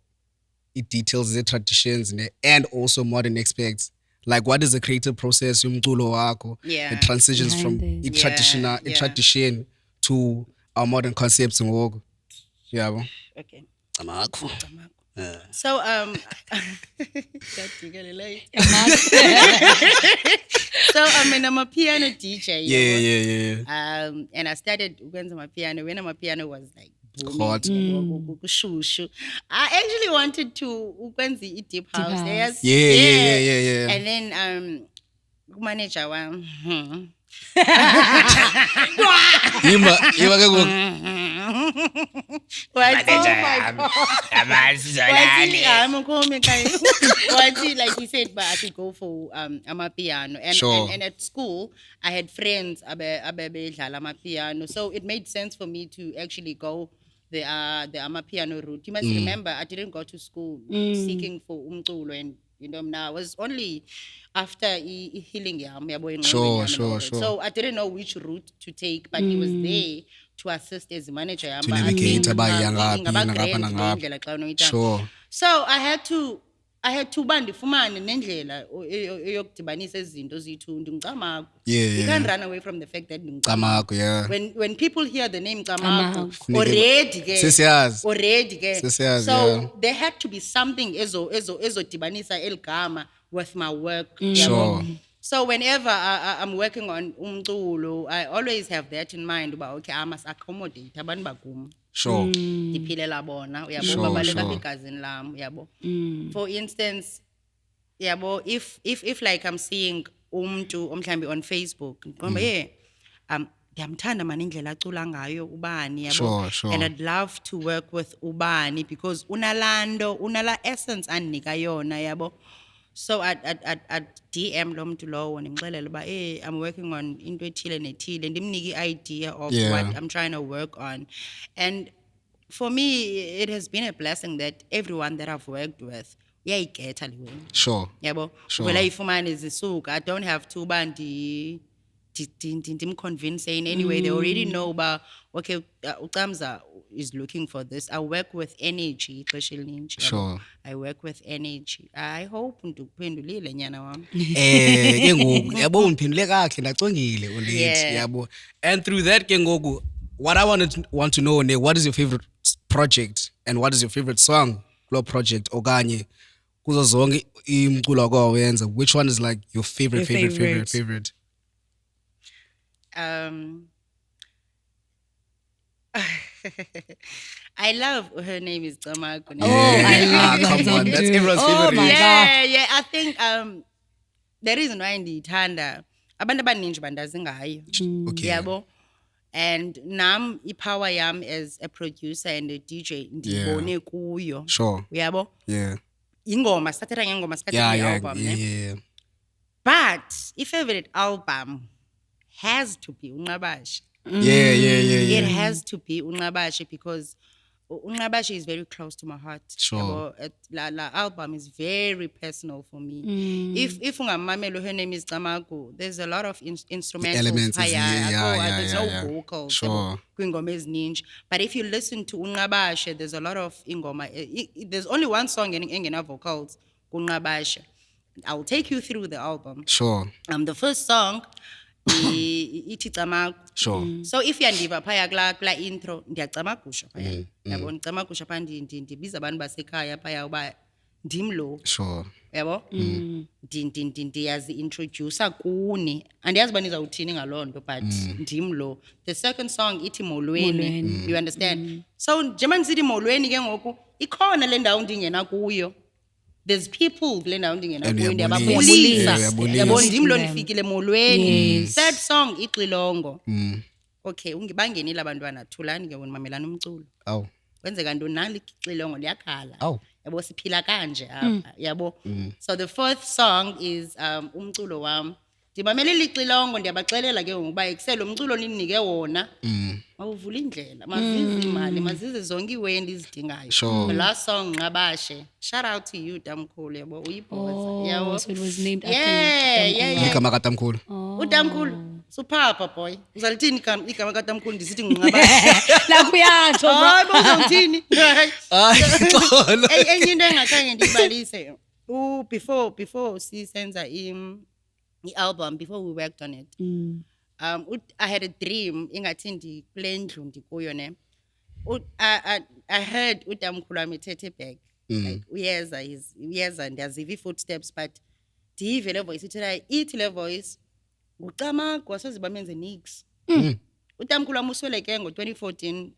it details the traditions, ne, and also modern aspects? Like, what is the creative process? Umculo wako, Yeah. the transitions from Behind it. traditional, Yeah. tradition to our modern concepts and work. Yeah, bo. Okay. Amakho. So so I'm a piano DJ. Yeah. And I started when my piano was like booming. Hot. Shushu. I actually wanted to ukwenza deep house. house. Yes. Yeah. And then manager one. Yima ke ngoku. Like he said, but I should go for amapiano. And, Sure. and at school, I had friends abebedlala amapiano, so it made sense for me to actually go the amapiano route. You must remember, I didn't go to school seeking for umculo, and now I was only after healing yam, Sure. So I didn't know which route to take, but he was there to assist as manager. To navigate about Sure. So I had to uba ndifumane nendlela yokudibanisa izinto zethu ndingcamagu. Yeah, You yeah. can't run away from the fact that ndingcamagu. Amakho, yeah. When people hear the name Camagu, Funeke- already ke. Sesiyazi. Already ke. Sesiyazi, So yeah. there had to be something ezodibanisa eligama with my work. Sure. So whenever I'm working on umculo, I always have that in mind about, okay, I must accommodate abantu bakum. Sure. Ndiphilela bona, uyabo, Sure, babaleka sure. egazini lam, uyabo. For instance, yabo, if like I'm seeing umntu omhlambi on Facebook, ngombe ndiyamthanda man indlela acula ngayo ubani, yabo. Sure. And I'd love to work with ubani because unala essence andinika yona, yabo. So I'd DM lo mntu lowo ndimxelele uba I'm working on into ethile nethile, ndimnike idea of Yeah. what I'm trying to work on. And for me, it has been a blessing that everyone that I've worked with, uyayigeta le wena. Sure. Yabo, Sure. uvela ifumane zisuka. I don't have to uba convince in any way. They already know about, okay, Ukamza is looking for this. I work with energy, ixesha elininji, yabo. Sure. I work with energy. I hope ndikuphendulile nyana wam. Ke ngoku yabo undiphendule kahle ndacongile ulethi Yeah. yabo. And through that ke ngoku what I want to know, ne, what is your favorite project and what is your favorite song kulo project okanye kuzo zonke imculo wakho wenza, which one is like your favorite Your favorite? I love her name is Camagu. I love that come song on, that's too. everyone's Oh favorite. my God. Yeah. I think the reason why ndiyithanda abantu abaninji bandazi ngayo. Okay. Yabo. And nam ipower yam as a producer and a DJ ndibone kuyo. Sure. Uyabo? Yeah. Ingoma sathatha ngengoma sathatha nge-album, ne? Yeah. But i-favorite album has to be uNqabashe. Yeah. It has to be uNqabashe because Unqabashe is very close to my heart. Sure. Yabo, la album is very personal for me. If ungamamelo, her name is Camagu, there's a lot of instrumentals. elements is- phaya, yeah, there's yeah, no yeah. vocals. Sure. Kwingoma ezininji. But if you listen to Unqabashe, there's a lot of ingoma. There's only one song engena vocals, Unqabashe. I'll take you through the album. Sure. The first song, ithi Camagu. Sure. So if yandiva phaya kula intro ndiyacamagusha phaya yabo ndicamagusha pha ndibiza abantu basekhaya phaya uba ndim lo Sure. yabo ndiyazi introducer kuni andiyazi uba nizawuthini ngaloo nto but ndim lo. The second song ithi molweni. You understand? So njengoba ndisithi molweni ke ngoku ikhona le ndawo ndingena kuyo. There's people kule ndawo ndingena And kuyo uyabulisa. ndiyababulisa Uyabulisa. yabo ndim lo Them. ndifikile molweni. Yes. Third song ixilongo. Okay, bangenile abantwana thulani ke wena mamelana umculo. Aw. Kwenzeka ntoni nali ixilongo liyakhala. Aw. Yabo siphila kanje apha, yabo. So the fourth song is umculo wami. Ndibamele ixilongo ndiyabaxelela ke ngokuba ekusele umculo ninike wona. Mawuvula indlela, mazize imali, mazize zonke iwendi izidingayo. Sure. The last song Nqabashe. Shout out to you Tamkhulu yabo uyibhoza. Yabo. So it was named after Yeah. Igama katamkhulu. Utamkhulu. Supapa boy. Uzalithini igama kaTamkhulu ndisithi nguNqabashe. La kuyatsho bro. Hayi bozawuthini? Hayi, xolo. Enye into engakhange ndiyibalise. Before sisenza i-album, before we worked on it. I had a dream ingathi ndikule ndlu ndikuyo ne. I heard uTamkhulu wami ethethe back. Like uyeza ndiyaziva i-footsteps but ndiyive le voice ithi le voice nguCamagu wasoze bamenze nix. uTamkhulu wami usweleke ngo-2014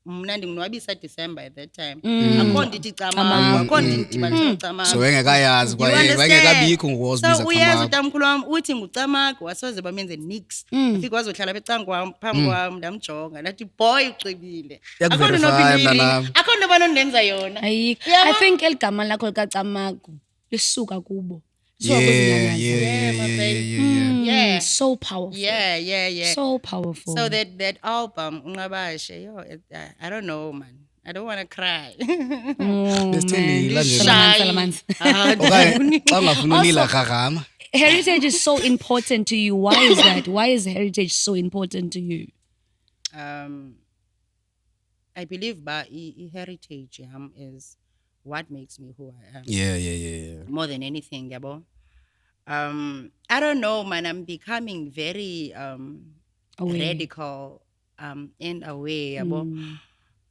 mna ndingonwabisa December at that time. Akho ndithi Camagu, akho ndidibanisa noCamagu. So wengekayazi kwaye You understand? wengekabikho ngokuzibiza So uyeza Camagu. uTamkhulu wami uthi nguCamagu wasoze bamenze nix. Ufike wazohlala phecangu kwam phambi kwam ndamjonga ndathi boy uxibile. Yakuverify mntanami. Akho nto banondenza yona. Ayikho. Yabo. I think eligama lakho likaCamagu lisuka kubo. Yeah, Lisuka yeah, kwezinyanya. yeah, my yeah, baby. yeah. Yeah. So powerful. Yeah. So powerful. So that album Unqabashe, I don't know man. I don't want to cry. Besithembile nje. Salamanzi. Okanye xa ungafuna ulila gagama. Heritage is so important to you. Why is that? Why is heritage so important to you? I believe heritage is what makes me who I am. Yeah. More than anything, yabo. I don't know, man. I'm becoming very Aware. radical in a way, yabo.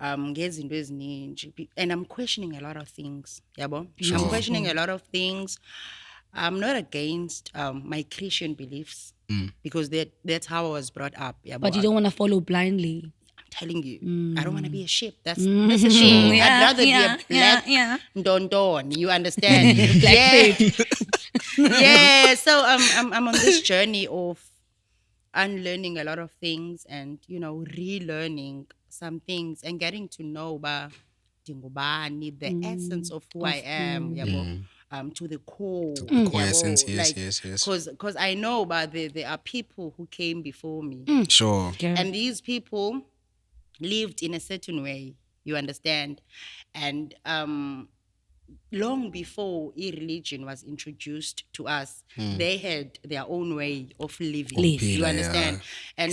Ngezinto ezininji. And I'm questioning a lot of things, yabo. I'm questioning a lot of things. I'm not against my Christian beliefs because that's how I was brought up, yabo. But you don't want to follow blindly. I'm telling you, I don't want to be a sheep. That's a sheep. Yeah, I'd rather yeah, be a black yeah. Ndondon. You understand? Yeah. So I'm on this journey of unlearning a lot of things and relearning some things and getting to know dingubani, the essence of who I am. Yabo. To the core. To the core yabo. essence, yes, Like, yes. Because I know there are people who came before me. Sure. Yeah. And these people lived in a certain way, you understand? And long before religion was introduced to us, they had their own way of living. You Yeah. understand? And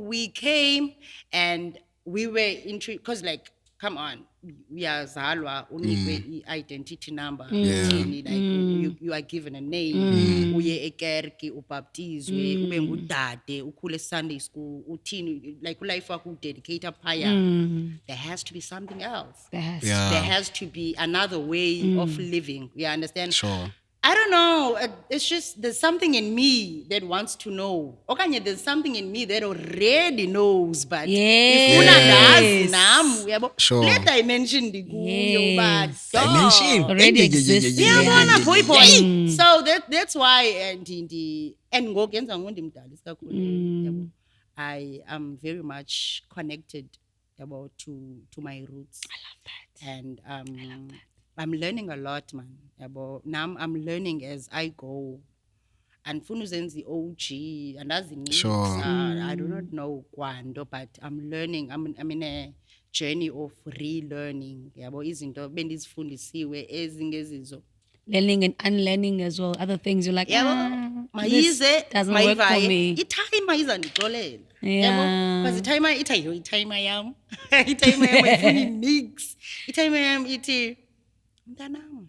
we came and we were because like, come on, we are Zalwa, only identity number. Yeah. Like you are given a name. Uye ekerki, ubaptizwe, ube ngudade, ukhule Sunday school, uthini, like life wakho dedicate phaya. There has to be something else. That's Yeah. There has to be another way of living. You understand? Sure. I don't know. It's just there's something in me that wants to know. Okay, there's something in me that already knows, but Yes. ifuna ndazi nam, uyabo. Sure. Le dimension ndikuyo, but Dimension. Already exists. Uyabona, boy. So that's why and ngoku yenza ngondimdala isikakhulu. Yabo. I am very much connected to my roots. I love that. And I'm learning a lot, man. Now I'm learning as I go. And Funuzenzi OG and as the Sure. I do not know Kwando, but I'm learning. I'm in a journey of relearning yabo izinto bendizifundisiwe ezingezizo Learning and unlearning as well. Other things you're like, yabo this mayize doesn't work for mayivaye me. itime ayizandixolela Yeah. yabo because itime ithi ayo itime yam itime yam ayifuni nix itime yam ithi mntanam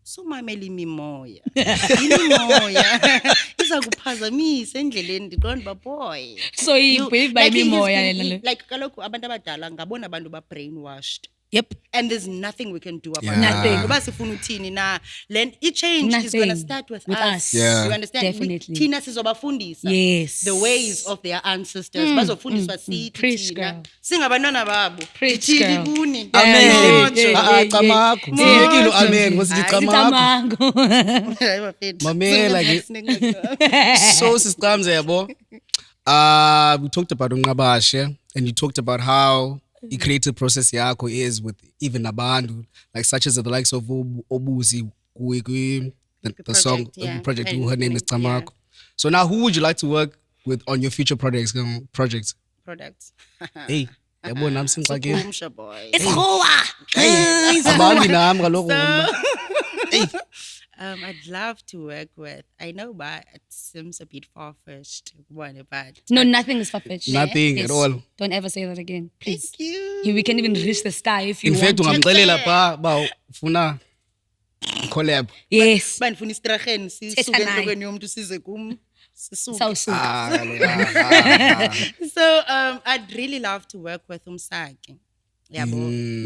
sumamela imimoya imimoya iza kuphazamisa endleleni ndiqonda uba boy So you believe by imimoya yena le. like kaloku abantu abadala ngabona abantu ba-brainwashed Yep. and there's nothing we can do about Yeah. it. Nothing. Noba sifuna uthini na change is going to Nothing. start with With us. us. Yeah. You understand? Definitely. Thina sizobafundisa Yes. the ways of their ancestors. Bazofundiswa sithi Preach, thina. girl. Singabantwana babo. Preach, Thithini girl. kuni. Amen. yeah. Camakho. Siyekile amen. Ngosithi Hayi, camakho. Tamango. Hayi bafethu. Mamela ke. Singathi- So sisiqamze yabo. We talked about Ungqabashe and you talked about how the creative process yakho is with even abantu like such as the likes of Obuzi the song project, yeah. project And- her name is and- yeah. Camakho. So now who would you like to work with on your future projects? Products. Hey, yabo nami singxakile. Umsha boy. It's Goa. Abambi nami kaloku. I'd love to work with. I know, but it seems a bit far-fetched. But No, nothing is far-fetched. Nothing at all. Don't ever say that again, please. thank you. We can even reach the sky if you In fact, want. ungamxelela pha ba ufuna collab. Yes. Bandifuna isitraheni sisuke Thetha naye. enhlokweni yomuntu size kum sisuke. Sawusuka. So I'd really love to work with Umsaki. Yabo.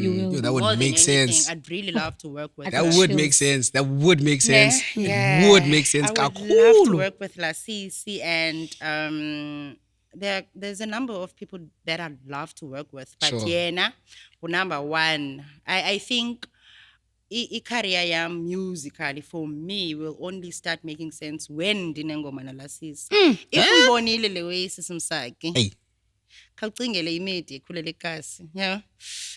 You will. That would More than make anything, sense. I'd really love to work with. That got would chills. make sense. That would make sense. Yeah. It would make sense. I would love to Kakhulu. work with Lasisi and there's a number of people that I'd love to work with. But Sure. yena, number one, I think career yam musically for me will only start making sense when ndinengoma na Lasisi. If ubonile le way sisimsaki. Hey. Khawucingele imedi ekhulele ekasi, yabo.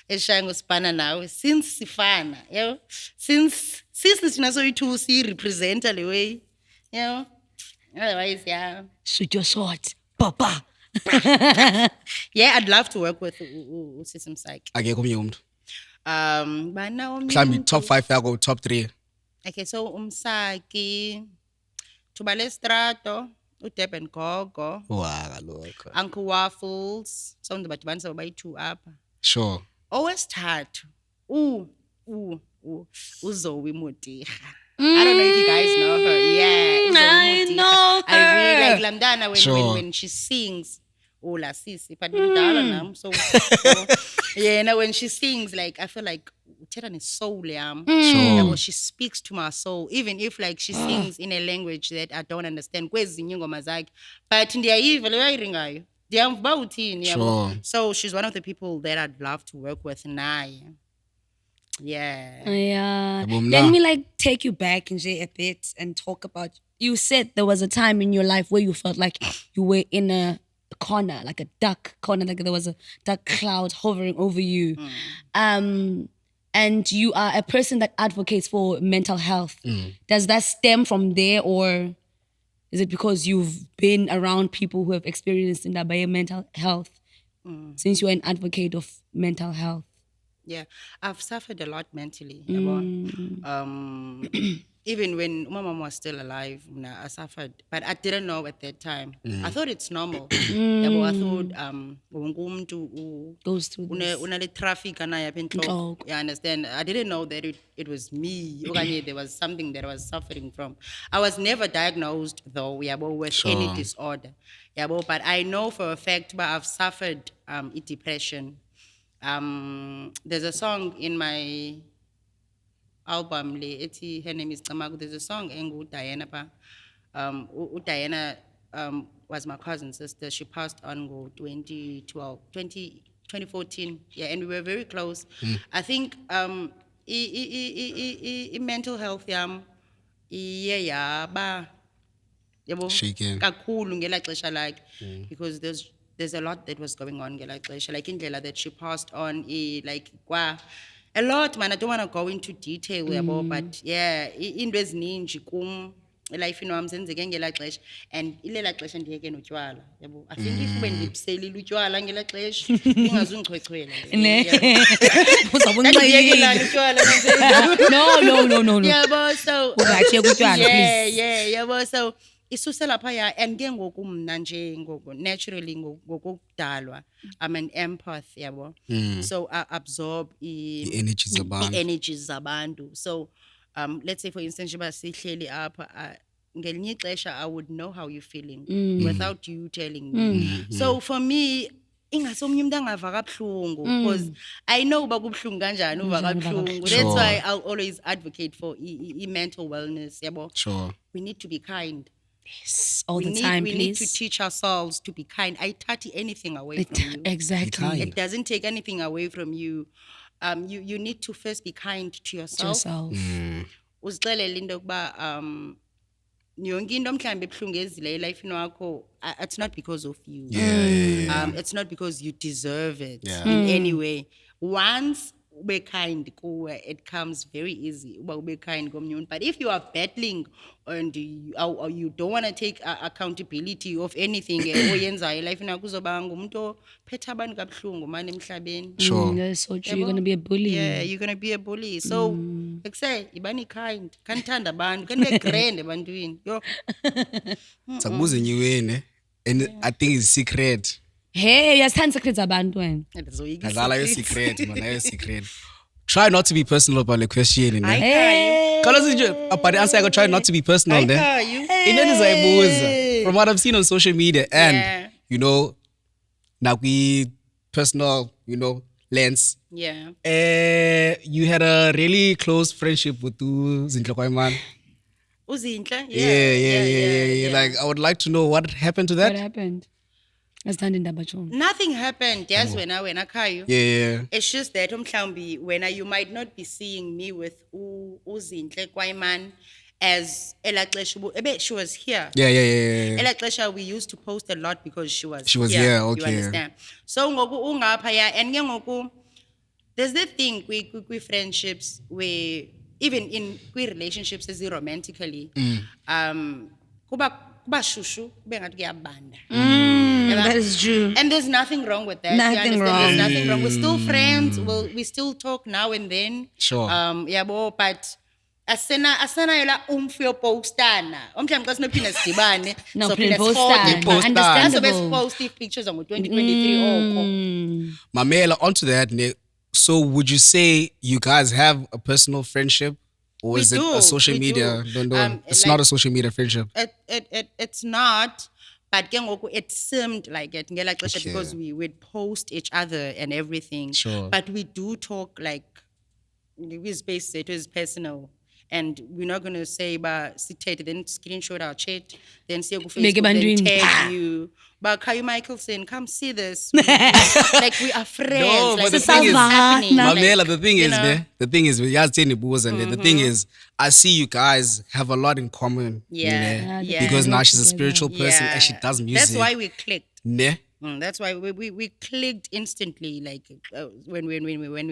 Eshaya ngosibhana nawe since sifana, yabo. Since thina soyi-2 siyi-representa le way, yabo. Otherwise, yeah. Shoot your sword. Papa. Yeah, I'd love to work with Usisi Msaki. Akekho omnye umuntu. Bana omnye Mhlambi umuntu- top 5 yakho, top 3. Okay, so Umsaki, Tubale Strato, uDurban Gogo, Wa kaloku. Uncle Waffles, sound badibanisa babayi-2 apha. Sure. Owesithathu, uZoe Modiga. I don't know if you guys know her. Yeah, uZoe I Modiga. know I really her. like Lamdana Sure. when she sings. Oh, la sisi, but mdala nam. So yeah, now when she sings, like I feel like uthetha ne-soul yam. Sure. She speaks to my soul, even if like she sings in a language that I don't understand. Kwezinye ingoma zakhe, but ndiyayiva leyo ayiringayo. Ndiyamva uba uthini, yabo. Sure. So she's one of the people that I'd love to work with naye. Yeah. Yeah. Yabo, Let mna. me like take you back nje a bit and talk about. You said there was a time in your life where you felt like you were in a corner, like a dark corner, like there was a dark cloud hovering over you. And you are a person that advocates for mental health. Does that stem from there, or is it because you've been around people who have experienced Ndabaye mental health since you're an advocate of mental health? Yeah, I've suffered a lot mentally. Yabo. Even when my mom was still alive, I suffered, but I didn't know at that time. I thought it's normal. Yabo, I thought wonke umuntu Goes through this. unale traffic anayo apha entloko. Entloko. You understand? I didn't know that it was me. Okanye there was something that I was suffering from. I was never diagnosed though, yabo, with any Sure. disorder. Yabo, but I know for a fact, but I've suffered depression. There's a song in my album, her name is Camakho. There's a song engu Diana pa. Diana was my cousin's sister. She passed on go 2014. Yeah, and we were very close. I think mental health yam iye yaba yabo Shaken. kakhulu ngela xesha like because there's a lot that was going on ngela xesha, like indlela that she passed on like kwa a lot, man. I don't want to go into detail yabo, but yeah, into ezininji kum elifini wami zenzeke ngela xesha and ilela xesha ndiyeke notywala yabo I think if bendibuselile utywala ngela xesha ingazungichwechwela Uzawubunxilile. utywala No. yabo so Ungathi kutywala, please. yabo so isusela phaya and ke ngoku mna nje naturally ngokudalwa I'm an empath yabo so I absorb i-energy zabantu. energies zabantu so let's say for instance njengoba sihleli apha ngelinye ixesha I would know how you're feeling without you telling me so for me ingasomnye umuntu angava kabuhlungu because I know uba kubuhlungu kanjani uva kabuhlungu that's why I'll always advocate for mental wellness yabo Sure. we need to be kind All the time, we need to please. teach ourselves to be kind ayithathi anything away from you Exactly. it doesn't take anything away from you you need to first be kind to To yourself yourself. uzixelele into yokuba yonke into mhlawumbe ebuhlungu ezile elifini wakho it's not because of you it's not because you deserve it in any way once ube kind kuwe it comes very easy uba ube kind komnye umuntu but if you are battling and you don't want to take accountability of anything oyenzayo elifini yakho uzoba ngumuntu ophethe abantu kabuhlungu manje emhlabeni Sure. That's so true. You're gonna be a bully. yeah you're going to be a bully so like say ibani kind kanithanda abantu kanibe grand ebantwini yo Sakubuza nyiweni and I think it's secret. Hey, uyasithanda secrets abantu wena. ndizoyika Ngazala yo secret, man, ayo secret. Try not to be personal about the question, ne? Hey. Kalosi nje about the answer I go try not to be personal, ne? you Into ndizayibuza from what I've seen on social media and Yeah. you know nakwi personal, you know, lens. yeah You had a really close friendship with Zinhle Kwaiman. uzinhle Yeah. Like I would like to know what happened to What that. happened? Asithanda indaba John. nothing happened yazi wena khayo Yeah. it's just that mhlawumbi wena you might not be seeing me with uzinhle Kwaiman as ela xesha she was here Yeah. ela xesha we used to post a lot because she was here, you okay. understand so ngoku ungapha and ke ngoku there's the thing kwi friendships where even in kwi relationships romantically kuba shushu kube ngathi kuyabanda That is true. and there's nothing wrong with that. Nothing you understand? wrong. There's nothing wrong. We're still friends. We still talk now and then. Sure. Yabo, but asena yola umfyo postana. Omhlawumbe xa sinophinda sidibane. No, sophinda postana. sifote. Postana. Understandable. Asobe sipost pictures on 2023 oko. Mamela, onto that, Nick. So would you say you guys have a personal friendship? Or We is it do, a social we media? do. No. It's Like- not a social media friendship. It's not. But ke ngoku it seemed like it ngela xesha Okay. because we would post each other and everything. Sure. But we do talk like with space it is personal. And we're not gonna say but sit then screenshot our chat, then say go Make Facebook, then ebantwini. tag you. But Kayu Michaelson, come see this. Like we are friends. No, like but the this thing is- happening. Like, Mamela, the thing you is, know. ne, the thing is, the thing is, I see you guys have a lot in common. Yeah, ne? yeah. Because now Work she's a together. spiritual person and she does music. That's why we clicked. Ne? That's why we clicked instantly. Like when we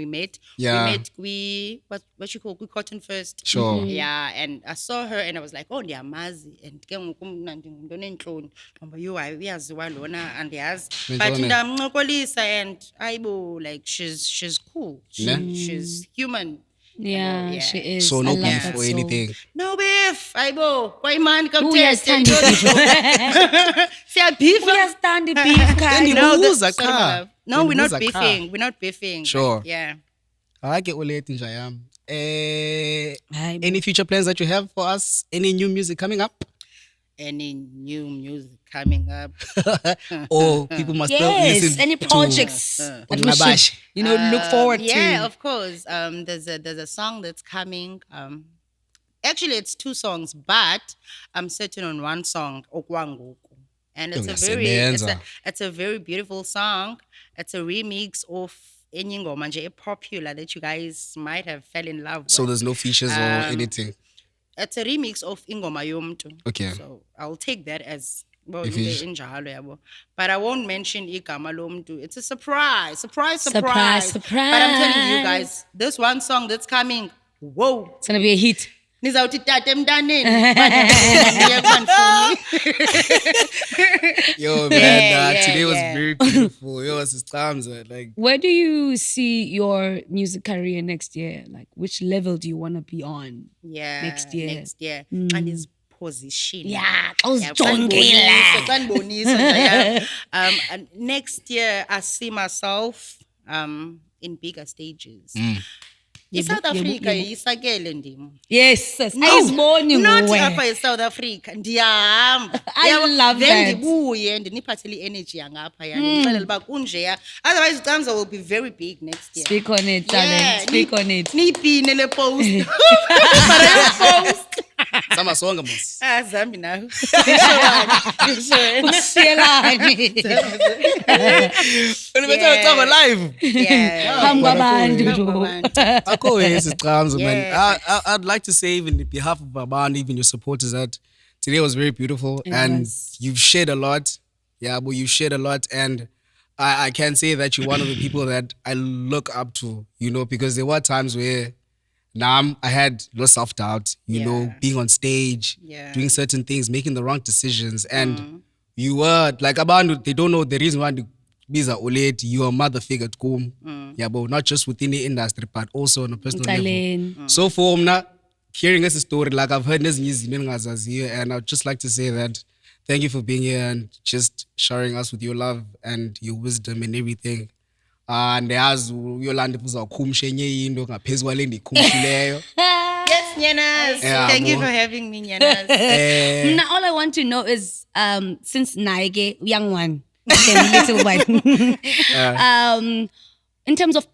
met, Yeah. we met. What you call we Cotton First. Sure. Yeah, and I saw her and I was like, oh, ndiyamazi. And ke ngoku mna ndingumntu onentloni. Ngoba yo uyaziwa lona andiyazi. But Nentloni. ndamncokolisa and ayibo like she's cool. Ne? She's human. Yeah, Yeah. she is. So I no love beef that or so. anything. No beef. Ayibo. Kwaiman come Who test. uyasithanda beef? Siya beef. Uyasithanda beef, Kai. No, that's Buza sort of ka. love. No, we're not Buza ka. beefing. We're not beefing. Sure. Like, yeah. I get uleti nje yami. Hayi bo. Any future plans that you have for us? Any new music coming up? Any new music coming up? Or people must still Yes, listen any to projects that we Unabashi. should, look forward to. Yeah, of course. There's a song that's coming. Actually, it's 2 songs, but I'm certain on one song, Okwangoku. And it's Uyasebenza. a very beautiful song. It's a remix of enye ingoma nje popular that you guys might have fell in love with. So there's no features or anything. It's a remix of Ingoma Yomtu. Okay. So I'll take that as well, If it's- injalo yabo. But I won't mention Igama Lomtu. It's a surprise. Surprise, But I'm telling you surprise. guys, this one song that's coming, whoa. It's gonna be a hit. nizawuthi tata emntaneni ndiye kubanifuni. Yo, man, Yeah, today was yeah. very beautiful. Yo, Sistrams, like, Where do you see your music career next year? Like, which level do you want to be on? Yeah, Next year. Next year. Xa ndiziposition. Yeah, xa Yeah, uzijongile. xa ndibonisa nje, yeah. And next year I see myself in bigger stages. ISouth Africa yisakele ndim. Yes, sis. Ayiziboni Not nguwe. apha eSouth Africa. Ndiyahamba. I Yabo, love then that. ndibuye ndiniphathele i-energy yangapha yani. Ndixelele uba kunjeya. Otherwise Icamza will be very big next year. Speak on it, darling. Speak on it. Niyipine le post. Para yo post. Sama songa, mos. Zambi nawe. Usiyelani. Live. Yeah. Hamba abantu. Akho Sistrams, man. Yeah. I'd like to say, even on behalf of Baban, even your supporters, that today was very beautiful. It and was. you've shared a lot. Yeah, but you've shared a lot. And I can say that you're one of the people that I look up to, because there were times where I had low self-doubt, you know, being on stage, doing certain things, making the wrong decisions. And you were, like, Abantu, they don't know the reason why Biza Olet, you're a mother figure at home. Yeah, but not just within the industry, but also on a personal level. Darling. So for Mna, hearing us a story, like I've heard this news here, and I'd just like to say that thank you for being here and just sharing us with your love and your wisdom and everything. And as Yolanda uzakhumsha enye into ngaphezu kwale ndikhumshileyo. Yes, Nyanas. Yeah, Thank you mo. for having me, Nyanas. Now, all I want to know is, since Naige, young one, little one, in terms of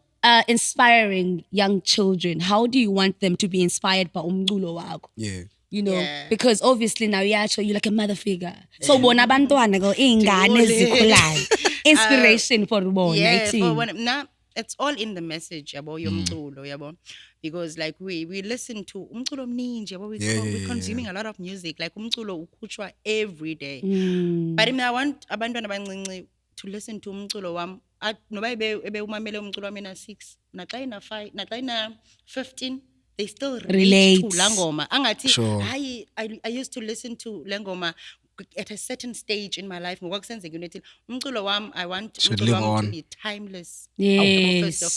inspiring young children, how do you want them to be inspired by umculo wakho? Yeah. Yeah. Because obviously now you're like a mother figure. So bona abantwana go ingane ezikhulayo. Inspiration for bona. Yeah, ithi. for when, it's all in the message about yomculo, yabo. Because like we listen to umculo omningi, yabo. We're consuming a lot of music. Like umculo ukhutshwa every day. But I want abantwana abancinci to listen to umculo wam. Noba ebe umamele umculo wami na 6, naxa ina 5, naxa ina 15. They still relate to Langoma. Angathi, Sure. I used to listen to Langoma at a certain stage in my life. Umculo wam, I want Should umculo live wam on. to be timeless. Yes. First of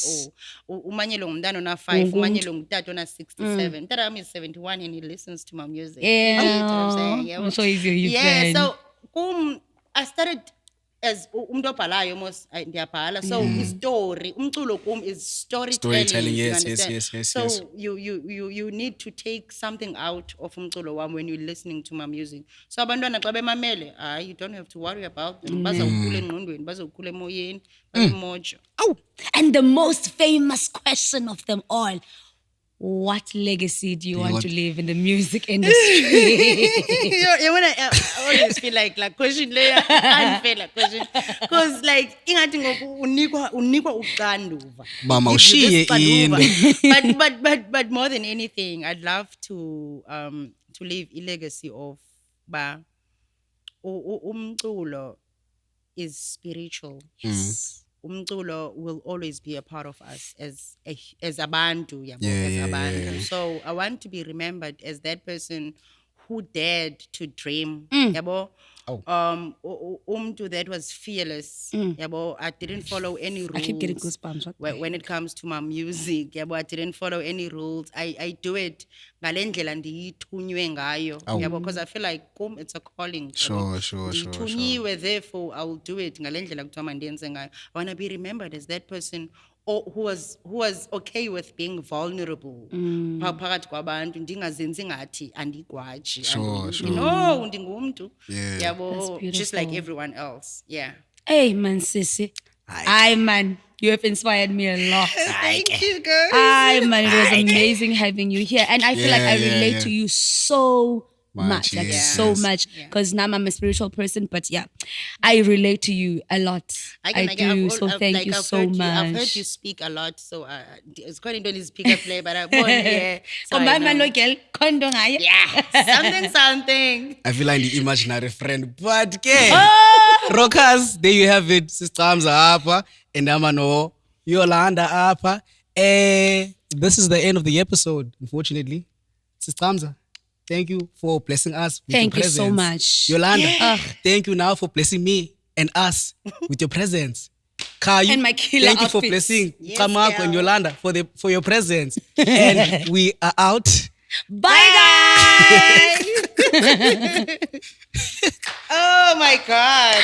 all, umanyelo ngumntana ona 5, umanyelo ngutata ona 67. Tata wami is 71 and he listens to my music. Yeah. You know what I'm saying? Yeah. I'm so easy. Yeah, so I started as umuntu obhalayo mos ndiyabhala, so story umculo kum is storytelling. Storytelling, you yes, understand? yes. So you need to take something out of umculo wam when you're listening to my music. So abantwana xa bemamele, you don't have to worry about them. Bazawukhula engqondweni, bazawukhula emoyeni, bazemojo. Oh, and the most famous question of them all. What legacy do you want to leave in the music industry? You wanna, I always feel like question layer, unfair question, because like ingathi ngoku unikwa uxanduva. Mama, Give you this ushiye xanduva. But more than anything, I'd love to leave a legacy of umculo is spiritual. Umculo will always be a part of us as abantu, yabo, as abantu. So I want to be remembered as that person who dared to dream, yabo. That was fearless, yabo. I didn't follow any rules. I keep getting goosebumps. When it comes to my music, yabo, I didn't follow any rules. I do it ngalendlela ndiyithunywe ngayo, yabo, because I feel like it's a calling. Sure. Ndiyithunyiwe, therefore I will do it ngalendlela kuthiwa mandenze ngayo. I want to be remembered as that person who was okay with being vulnerable phakathi kwabantu, ndingazenzi ngathi andigwaji. Sure. No, ndingumntu. Yeah. Yabo, just like everyone else. Yeah. Hey, man, sissy. Aye, man. You have inspired me a lot. Thank you, guys. Aye, man. It was amazing having you here. And I feel like I Yeah, relate yeah. to you so much. Like, yes. so much. Because now I'm a spiritual person. But yeah, I relate to you a lot. I do. So thank you so much. I've heard you speak a lot. So it's quite into this speaker play, but I'm born here. So I know. Yeah. Something. I feel like the imaginary friend. But okay. Rockers, there you have it. Sister Hamza apa. And Amano Yolanda apa. This is the end of the episode, unfortunately. Sister Hamza, thank you for blessing us with Thank your you so presence. much. Yolanda, thank you now for blessing me and us with your presence. Kayu, And my killer thank you for outfits. blessing Yes, Kamako and girl. Yolanda for your presence. And we are out. Bye, guys. Oh my God.